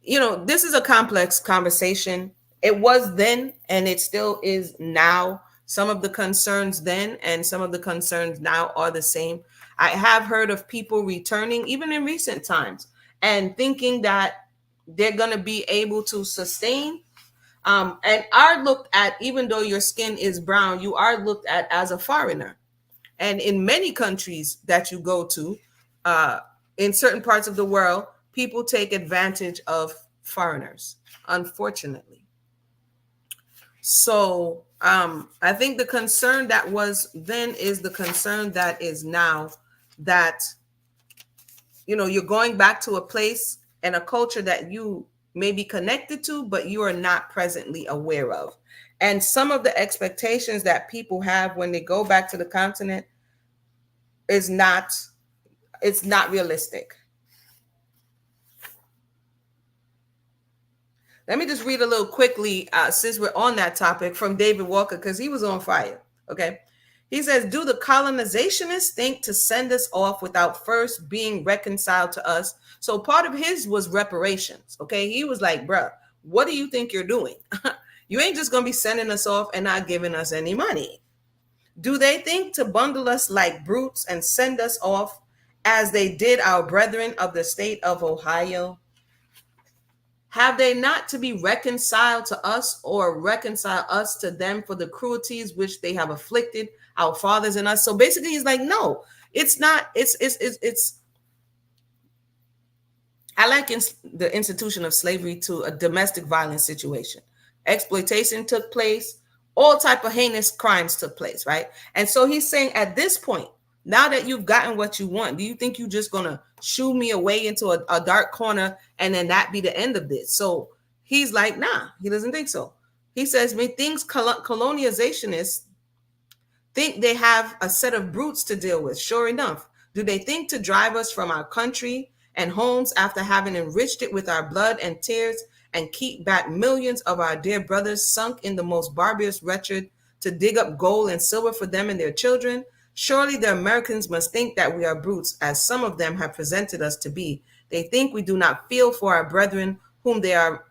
This is a complex conversation. It was then, and it still is now. Some of the concerns then and some of the concerns now are the same. I have heard of people returning, even in recent times, and thinking that they're going to be able to sustain and are looked at, even though your skin is brown, you are looked at as a foreigner. And in many countries that you go to, in certain parts of the world, people take advantage of foreigners, unfortunately. So I think the concern that was then is the concern that is now, that you're going back to a place and a culture that you may be connected to, but you are not presently aware of. And some of the expectations that people have when they go back to the continent is not, it's not realistic. Let me just read a little quickly, since we're on that topic, from David Walker, because he was on fire. Okay. He says, do the colonizationists think to send us off without first being reconciled to us? So part of his was reparations. Okay. He was like, bruh, what do you think you're doing? You ain't just going to be sending us off and not giving us any money. Do they think to bundle us like brutes and send us off as they did our brethren of the state of Ohio? Have they not to be reconciled to us, or reconcile us to them for the cruelties which they have afflicted our fathers and us? So basically, he's like, no, it's not. It's. I liken the institution of slavery to a domestic violence situation. Exploitation took place. All type of heinous crimes took place, right? And so he's saying, at this point, now that you've gotten what you want, do you think you're just gonna shoo me away into a dark corner and then that be the end of this? So he's like, nah, he doesn't think so. He says, methinks colonizationists think they have a set of brutes to deal with. Sure enough, do they think to drive us from our country and homes after having enriched it with our blood and tears, and keep back millions of our dear brothers sunk in the most barbarous wretched to dig up gold and silver for them and their children? Surely the Americans must think that we are brutes, as some of them have presented us to be. They think we do not feel for our brethren, whom they are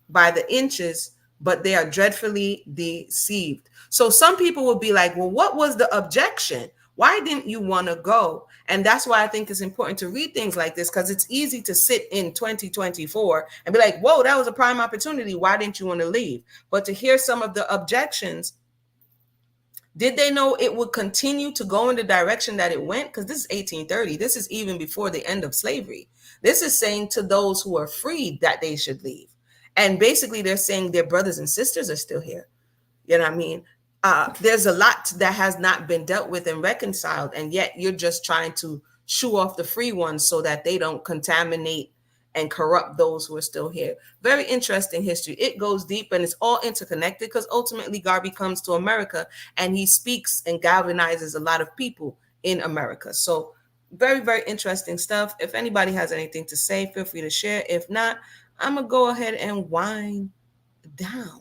by the inches, but they are dreadfully deceived. So some people will be like, well, what was the objection? Why didn't you want to go? And that's why I think it's important to read things like this, because it's easy to sit in 2024 and be like, whoa, that was a prime opportunity. Why didn't you want to leave? But to hear some of the objections, did they know it would continue to go in the direction that it went? Because this is 1830. This is even before the end of slavery. This is saying to those who are freed that they should leave. And basically, they're saying their brothers and sisters are still here. You know what I mean? There's a lot that has not been dealt with and reconciled, and yet you're just trying to shoo off the free ones so that they don't contaminate and corrupt those who are still here. Very interesting history. It goes deep and it's all interconnected, because ultimately Garvey comes to America and he speaks and galvanizes a lot of people in America. So very, very interesting stuff. If anybody has anything to say, feel free to share. If not, I'm going to go ahead and wind down.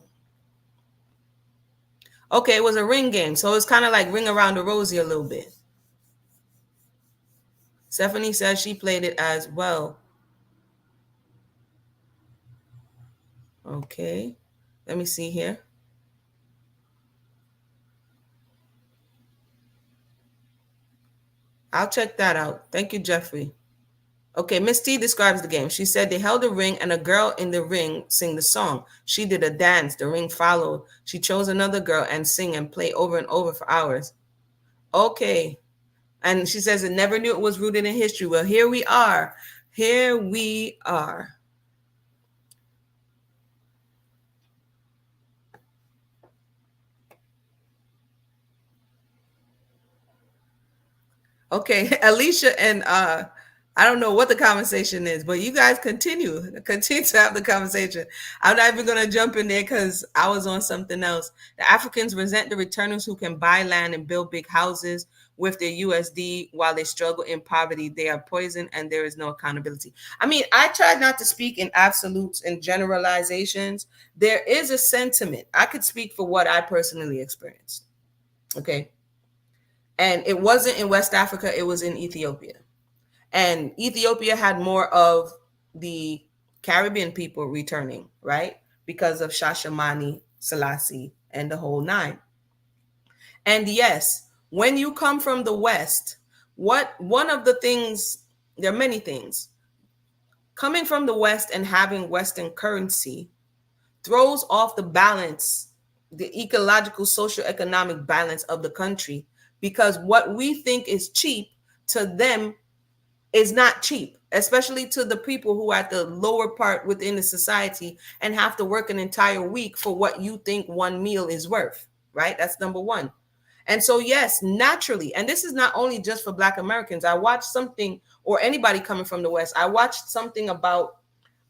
Okay, it was a ring game. So it's kind of like Ring Around the Rosie a little bit. Stephanie says she played it as well. Okay, let me see here. I'll check that out. Thank you, Jeffrey. Okay, Miss T describes the game. She said they held a ring and a girl in the ring sing the song. She did a dance. The ring followed. She chose another girl and sing and play over and over for hours. Okay. And she says it never knew it was rooted in history. Well, here we are. Here we are. Okay, Alicia and I don't know what the conversation is, but you guys continue to have the conversation. I'm not even going to jump in there because I was on something else. The Africans resent the returners who can buy land and build big houses with their USD while they struggle in poverty. They are poison and there is no accountability. I mean, I try not to speak in absolutes and generalizations. There is a sentiment. I could speak for what I personally experienced. Okay. And it wasn't in West Africa, it was in Ethiopia. And Ethiopia had more of the Caribbean people returning, right? Because of Shashamani, Selassie, and the whole nine. And yes, when you come from the West, one of the things, there are many things. Coming from the West and having Western currency throws off the balance, the ecological, socioeconomic balance of the country, because what we think is cheap to them is not cheap, especially to the people who are at the lower part within the society and have to work an entire week for what you think one meal is worth, right? That's number one. And so, yes, naturally, and this is not only just for Black Americans. I watched something, or anybody coming from the West, I watched something about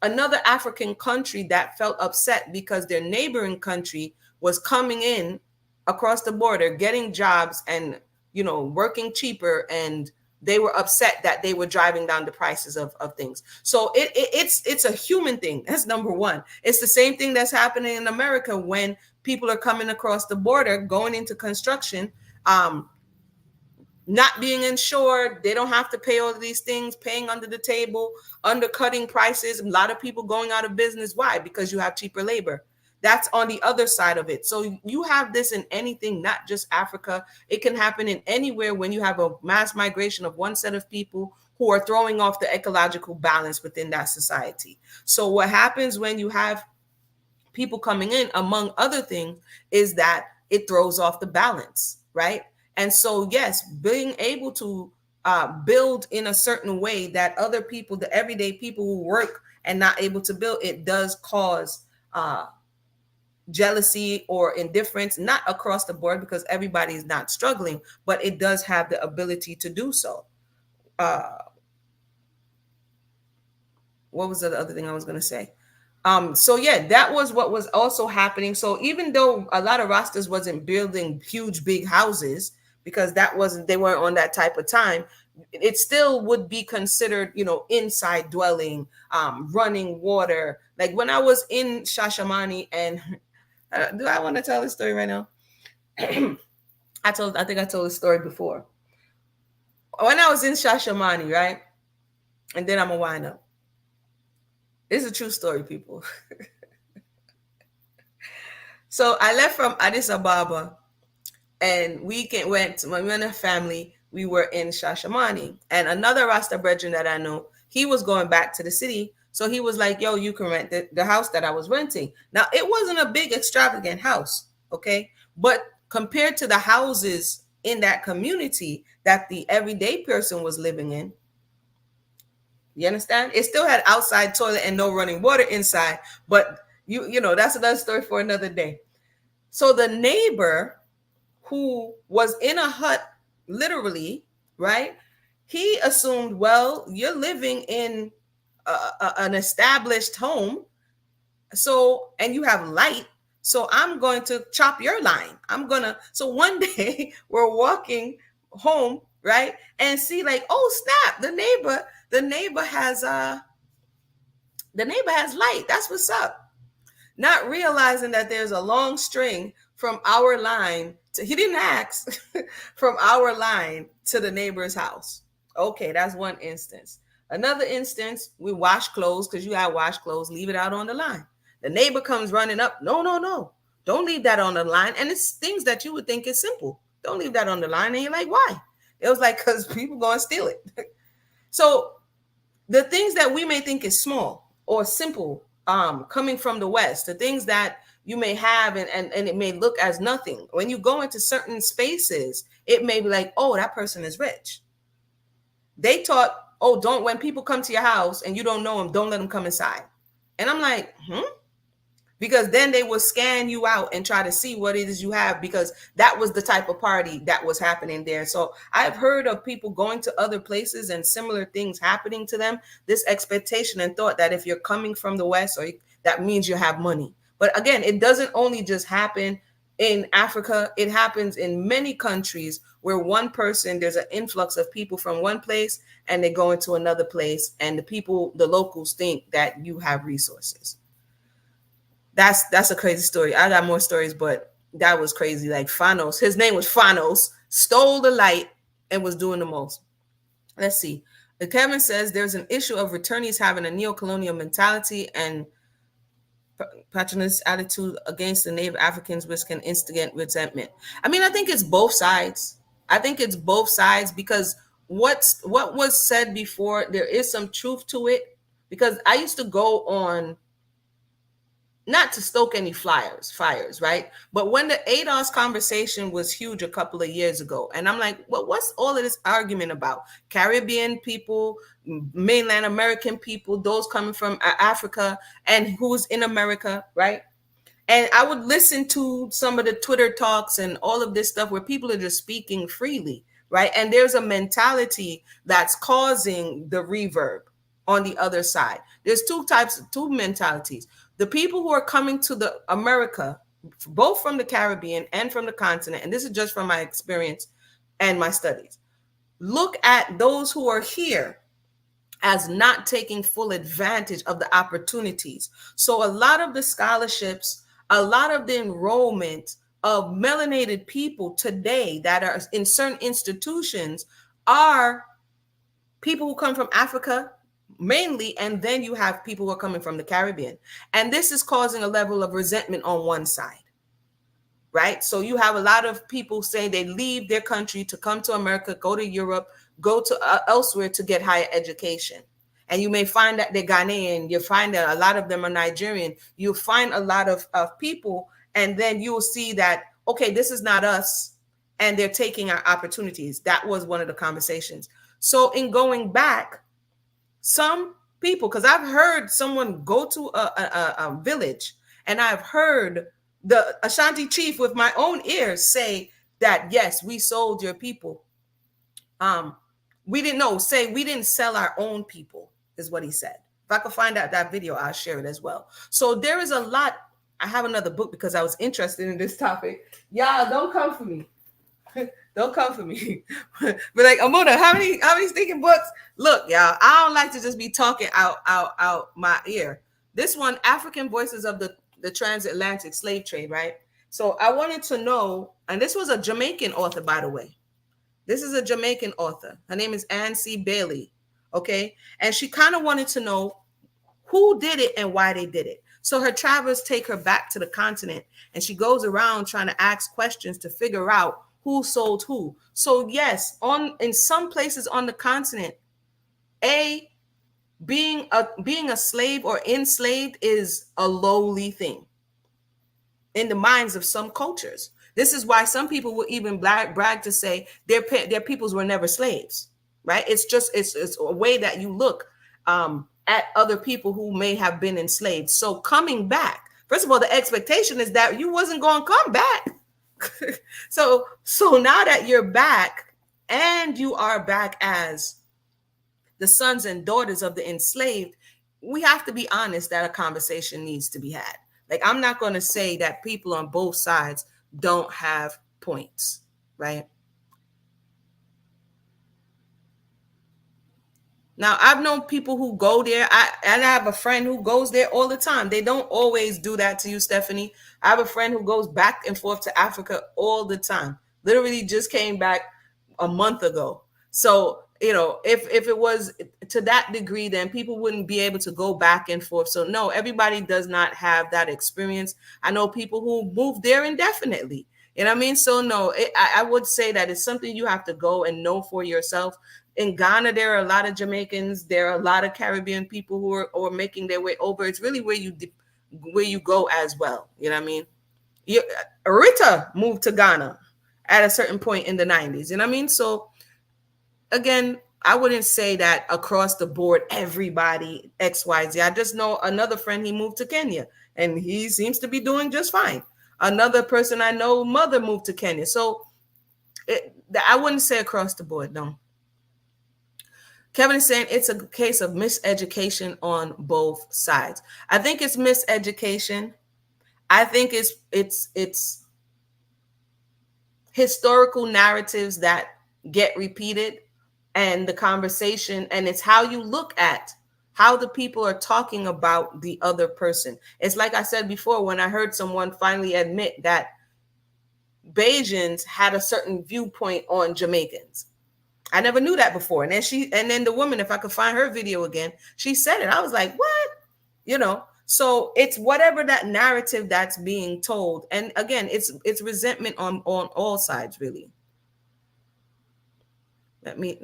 another African country that felt upset because their neighboring country was coming in across the border, getting jobs and, working cheaper, and they were upset that they were driving down the prices of things. So it's a human thing. That's number one. It's the same thing that's happening in America when people are coming across the border, going into construction, not being insured. They don't have to pay all of these things, paying under the table, undercutting prices. A lot of people going out of business. Why? Because you have cheaper labor. That's on the other side of it. So you have this in anything, not just Africa. It can happen in anywhere when you have a mass migration of one set of people who are throwing off the ecological balance within that society. So what happens when you have people coming in, among other things, is that it throws off the balance, right? And so, yes, being able to build in a certain way that other people, the everyday people who work and not able to build, it does cause jealousy or indifference, not across the board because everybody is not struggling, but it does have the ability to do so. What was the other thing I was going to say? So yeah, that was what was also happening. So even though a lot of Rastas wasn't building huge big houses because that wasn't, they weren't on that type of time, it still would be considered, inside dwelling, running water. Like when I was in Shashamani, and do I want to tell this story right now? I think I told this story before. When I was in Shashamani, right? And then I'm gonna wind up. It's a true story, people. So I left from Addis Ababa, and went, when we went a family, we were in Shashamani. And another Rasta brethren that I know, he was going back to the city. So he was like, yo, you can rent the house that I was renting. Now, it wasn't a big extravagant house, okay? But compared to the houses in that community that the everyday person was living in, you understand? It still had outside toilet and no running water inside. But that's another story for another day. So the neighbor who was in a hut, literally, right? He assumed, well, you're living in an established home, and you have light, so I'm going to chop your line. So one day we're walking home, right, and see like, oh snap, the neighbor has light. That's what's up. Not realizing that there's a long string from our line to, he didn't ask, from our line to the neighbor's house. Okay, that's one instance. Another instance, we wash clothes, because you have wash clothes, leave it out on the line. The neighbor comes running up. No, no, no. Don't leave that on the line. And it's things that you would think is simple. Don't leave that on the line. And you're like, why? It was like, because people going to steal it. So the things that we may think is small or simple, coming from the West, the things that you may have and it may look as nothing. When you go into certain spaces, it may be like, oh, that person is rich. They taught, oh, when people come to your house and you don't know them, don't let them come inside. And I'm like, because then they will scan you out and try to see what it is you have, because that was the type of party that was happening there. So I've heard of people going to other places and similar things happening to them. This expectation and thought that if you're coming from the West, or that means you have money. But again, it doesn't only just happen in Africa. It happens in many countries where there's an influx of people from one place and they go into another place, and the locals think that you have resources. That's a crazy story. I got more stories, but that was crazy. Like Fanos, his name was Fanos, stole the light and was doing the most. Let's see. Kevin says there's an issue of returnees having a neo-colonial mentality and patronist attitude against the native Africans, which can instigate resentment. I mean, I think it's both sides. Because what was said before, there is some truth to it. Because I used to go on, not to stoke any fires, right? But when the ADOS conversation was huge a couple of years ago, and I'm like, well, what's all of this argument about? Caribbean people, mainland American people, those coming from Africa, and who's in America, right? And I would listen to some of the Twitter talks and all of this stuff where people are just speaking freely, right? And there's a mentality that's causing the reverb on the other side. There's two mentalities. The people who are coming to the America, both from the Caribbean and from the continent, and this is just from my experience and my studies, look at those who are here as not taking full advantage of the opportunities. So a lot of the scholarships, a lot of the enrollment of melanated people today that are in certain institutions are people who come from Africa mainly, and then you have people who are coming from the Caribbean. And this is causing a level of resentment on one side, right? So you have a lot of people saying they leave their country to come to America, go to Europe, go to elsewhere to get higher education. And you may find that they're Ghanaian, you find that a lot of them are Nigerian, you find a lot of people, and then you'll see that, okay, this is not us, and they're taking our opportunities. That was one of the conversations. So in going back, some people, because I've heard someone go to a village, and I've heard the Ashanti chief with my own ears say that, yes, we sold your people. We didn't know, say we didn't sell our own people, is what he said. If I could find out that video, I'll share it as well. So there is a lot. I have another book because I was interested in this topic. Y'all, don't come for me. Don't come for me. But like, Amuna, how many stinking books? Look, y'all, I don't like to just be talking out my ear. This one, African Voices of the Transatlantic Slave Trade, right? So I wanted to know, and this was a Jamaican author, by the way. This is a Jamaican author. Her name is Anne C. Bailey. Okay. And she kind of wanted to know who did it and why they did it. So her travels take her back to the continent, and she goes around trying to ask questions to figure out who sold who. So yes, in some places on the continent, being a slave or enslaved is a lowly thing in the minds of some cultures. This is why some people will even brag to say their peoples were never slaves, right? It's a way that you look at other people who may have been enslaved. So coming back, first of all, the expectation is that you wasn't going to come back. so now that you're back, and you are back as the sons and daughters of the enslaved, we have to be honest that a conversation needs to be had. Like, I'm not going to say that people on both sides don't have points, right? Now, I've known people who go there. And I have a friend who goes there all the time. They don't always do that to you, Stephanie. I have a friend who goes back and forth to Africa all the time. Literally just came back a month ago. So, if it was to that degree, then people wouldn't be able to go back and forth. So no, everybody does not have that experience. I know people who move there indefinitely. You know what I mean? So no, I would say that it's something you have to go and know for yourself. In Ghana, there are a lot of Jamaicans. There are a lot of Caribbean people who are making their way over. It's really where you go as well. You know what I mean? Rita moved to Ghana at a certain point in the 90s. You know what I mean? So again, I wouldn't say that across the board, everybody XYZ. I just know another friend, he moved to Kenya and he seems to be doing just fine. Another person I know, mother moved to Kenya. So I wouldn't say across the board, no. Kevin is saying it's a case of miseducation on both sides. I think it's miseducation. I think it's historical narratives that get repeated, and the conversation, and it's how you look at how the people are talking about the other person. It's like I said before, when I heard someone finally admit that Bajans had a certain viewpoint on Jamaicans. I never knew that before. And then the woman, if I could find her video again, she said it. I was like, what? So it's whatever that narrative that's being told. And again, it's resentment on all sides, really. Let me.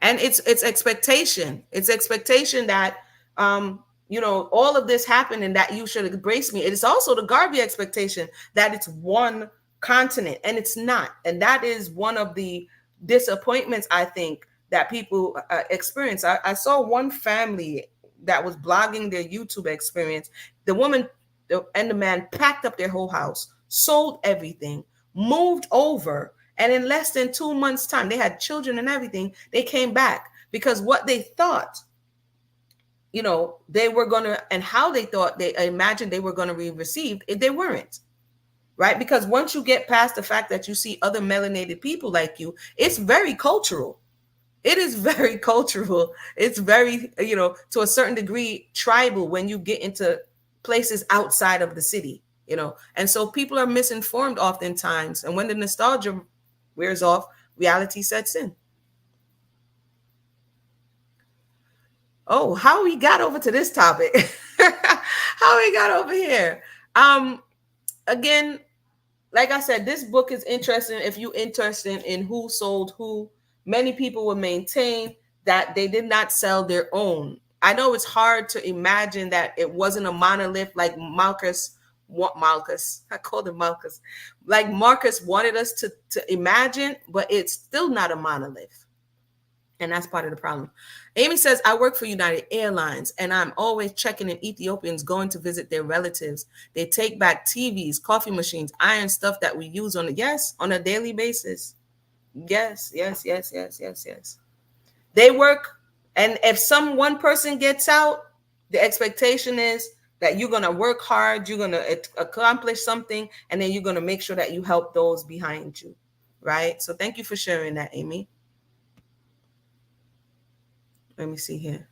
And it's expectation. It's expectation that all of this happened and that you should embrace me. It is also the Garvey expectation that it's one continent, and it's not. And that is one of the disappointments, I think, that people experience. I saw one family that was blogging their YouTube experience. The woman and the man packed up their whole house, sold everything, moved over, and in less than 2 months' time, they had children and everything. They came back because what they thought, they were going to, and how they thought, they imagined they were going to be received, they weren't. Right? Because once you get past the fact that you see other melanated people like you, it's very cultural. It is very cultural. It's very, to a certain degree, tribal when you get into places outside of the city. And so people are misinformed oftentimes. And when the nostalgia wears off, reality sets in. Oh, how we got over to this topic? How we got over here? Again, like I said, this book is interesting if you're interested in who sold who. Many people will maintain that they did not sell their own. I know it's hard to imagine that it wasn't a monolith like Malchus. I called him Malchus. Like Marcus wanted us to imagine, but it's still not a monolith. And that's part of the problem. Amy says, I work for United Airlines and I'm always checking in Ethiopians going to visit their relatives. They take back TVs, coffee machines, iron, stuff that we use on a daily basis. Yes. They work. And if one person gets out, the expectation is that you're going to work hard, you're going to accomplish something, and then you're going to make sure that you help those behind you. Right? So thank you for sharing that, Amy. Let me see here.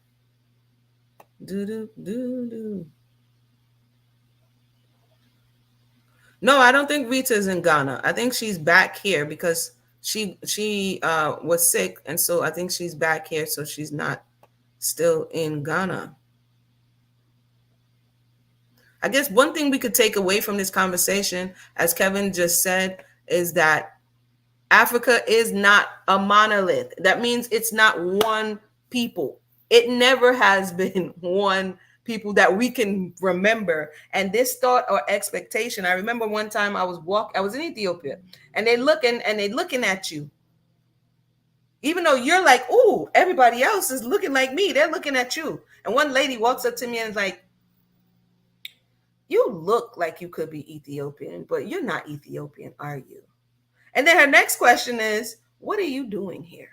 No, I don't think Rita's in Ghana. I think she's back here because she was sick, and so I think she's back here, so she's not still in Ghana. I guess one thing we could take away from this conversation, as Kevin just said, is that Africa is not a monolith. That means it's not one people. It never has been one people that we can remember. And this thought or expectation, I remember one time I was in Ethiopia, and they looking at you. Even though you're like, ooh, everybody else is looking like me, they're looking at you. And one lady walks up to me and is like, you look like you could be Ethiopian, but you're not Ethiopian, are you? And then her next question is, what are you doing here?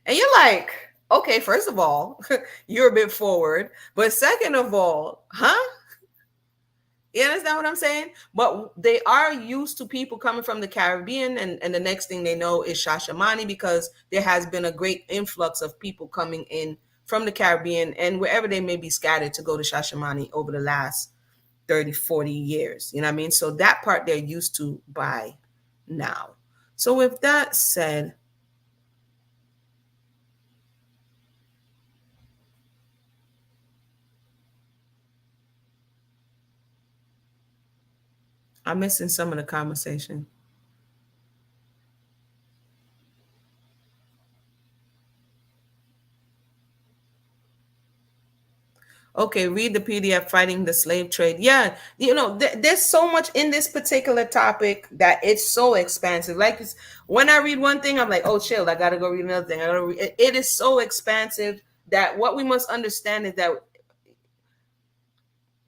And you're like, okay, first of all, you're a bit forward. But second of all, You understand what I'm saying? But they are used to people coming from the Caribbean. And the next thing they know is Shashamani, because there has been a great influx of people coming in from the Caribbean and wherever they may be scattered to go to Shashamani over the last 30, 40 years. You know what I mean? So that part they're used to by now. So with that said, I'm missing some of the conversation. Okay, read the PDF, Fighting the Slave Trade. Yeah, there's so much in this particular topic that it's so expansive. Like, when I read one thing, I'm like, oh, chill, I got to go read another thing. It is so expansive that what we must understand is that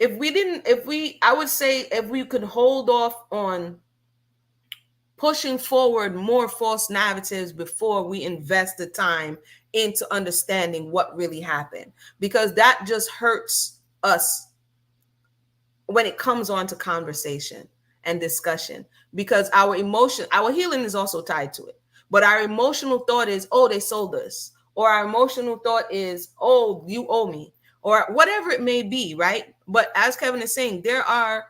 I would say if we could hold off on pushing forward more false narratives before we invest the time into understanding what really happened, because that just hurts us when it comes on to conversation and discussion, because our healing is also tied to it. But our emotional thought is, oh, they sold us, or our emotional thought is, oh, you owe me, or whatever it may be, right? But as Kevin is saying, there are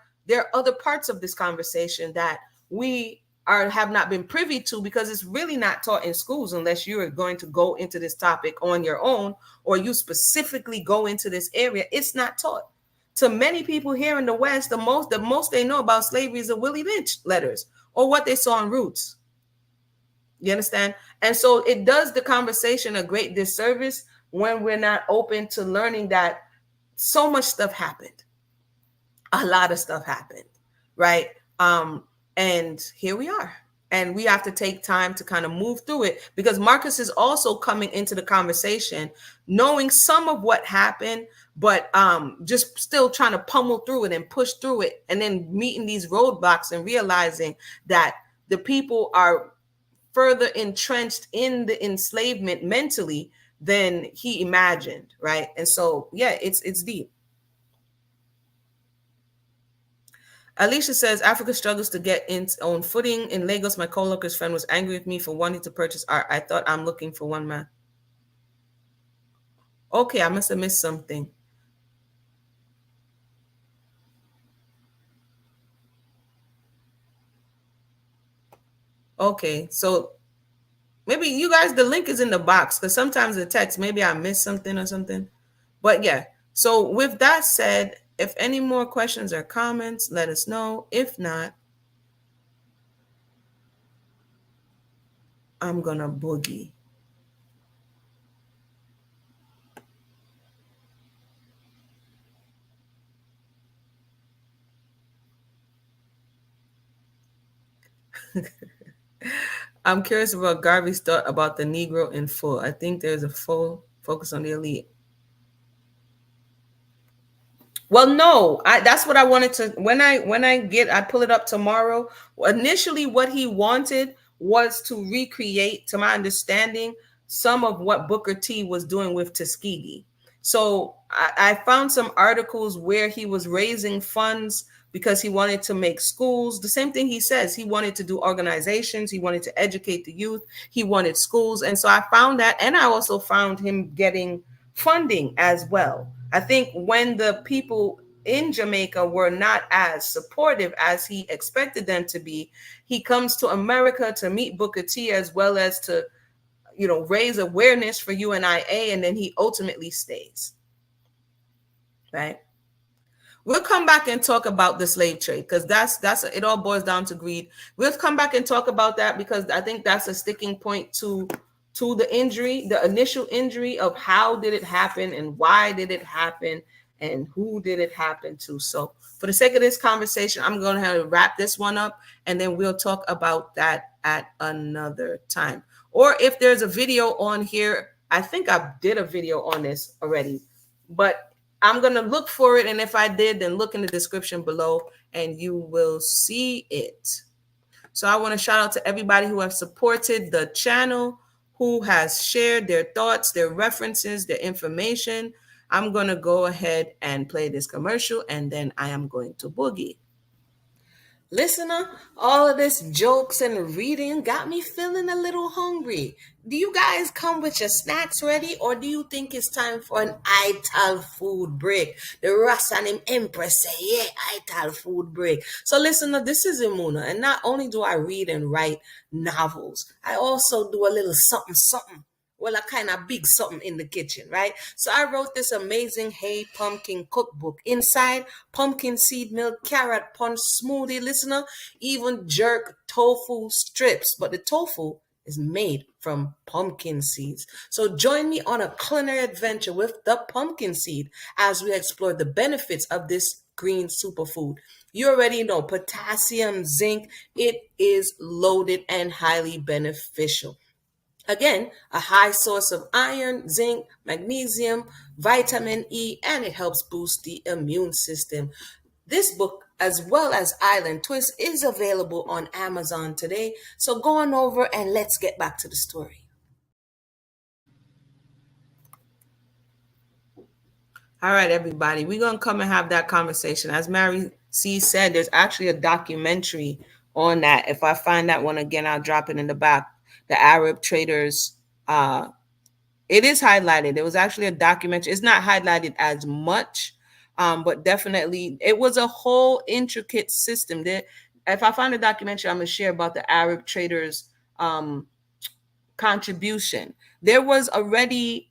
other parts of this conversation that we have not been privy to, because it's really not taught in schools unless you are going to go into this topic on your own, or you specifically go into this area. It's not taught. To many people here in the West, the most they know about slavery is the Willie Lynch letters or what they saw in Roots. You understand? And so it does the conversation a great disservice when we're not open to learning that so much stuff happened. A lot of stuff happened, right? And here we are. And we have to take time to kind of move through it, because Marcus is also coming into the conversation knowing some of what happened, but just still trying to pummel through it and push through it, and then meeting these roadblocks and realizing that the people are further entrenched in the enslavement mentally than he imagined, right? And so yeah, it's deep. Alicia says Africa struggles to get its own footing. In Lagos, my co-worker's friend was angry with me for wanting to purchase art. I thought I'm looking for one man. Okay, I must have missed something. Okay, so maybe you guys, the link is in the box, because sometimes the text, maybe I missed something or something. But yeah, so with that said, if any more questions or comments, let us know. If not, I'm gonna boogie. I'm curious about Garvey's thought about the Negro in full. I think there's a full focus on the elite. Well, no, that's what I wanted to. When I pull it up tomorrow. Initially, what he wanted was to recreate, to my understanding, some of what Booker T was doing with Tuskegee. So I found some articles where he was raising funds because he wanted to make schools. The same thing he says. He wanted to do organizations. He wanted to educate the youth. He wanted schools. And so I found that. And I also found him getting funding as well. I think when the people in Jamaica were not as supportive as he expected them to be, he comes to America to meet Booker T, as well as to, raise awareness for UNIA, and then he ultimately stays. Right? We'll come back and talk about the slave trade, because that's it all boils down to greed. We'll come back and talk about that, because I think that's a sticking point to the injury, the initial injury of how did it happen and why did it happen and who did it happen to. So for the sake of this conversation, I'm going to have to wrap this one up, and then we'll talk about that at another time. Or if there's a video on here, I think I did a video on this already, but I'm going to look for it. And if I did, then look in the description below and you will see it. So I want to shout out to everybody who has supported the channel, who has shared their thoughts, their references, their information. I'm going to go ahead and play this commercial, and then I am going to boogie. Listener, all of this jokes and reading got me feeling a little hungry. Do you guys come with your snacks ready, or do you think it's time for an ITAL food break? The Russ and him Empress say, yeah, ITAL food break. So listener, this is Imuna, and not only do I read and write novels, I also do a little something, something. Well, a kind of big something in the kitchen, right? So I wrote this amazing Hey Pumpkin cookbook. Inside, pumpkin seed milk, carrot punch, smoothie, listener, even jerk tofu strips. But the tofu is made from pumpkin seeds. So join me on a culinary adventure with the pumpkin seed as we explore the benefits of this green superfood. You already know potassium, zinc, it is loaded and highly beneficial. Again, a high source of iron, zinc, magnesium, vitamin E, and it helps boost the immune system. This book, as well as Island Twist, is available on Amazon today. So go on over and let's get back to the story. All right, everybody, we're going to come and have that conversation. As Mary C said, there's actually a documentary on that. If I find that one again, I'll drop it in the back. The Arab traders, it is highlighted. It was actually a documentary. It's not highlighted as much, but definitely it was a whole intricate system. If I find a documentary, I'm going to share about the Arab traders' contribution. There was already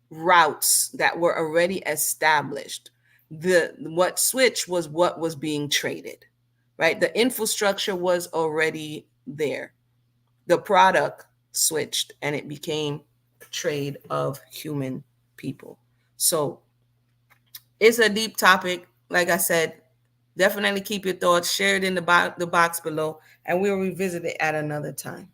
routes that were already established. What switched was what was being traded, right? The infrastructure was already there. The product switched and it became trade of human people. So it's a deep topic. Like I said, Definitely keep your thoughts, share it in the box below, and we'll revisit it at another time.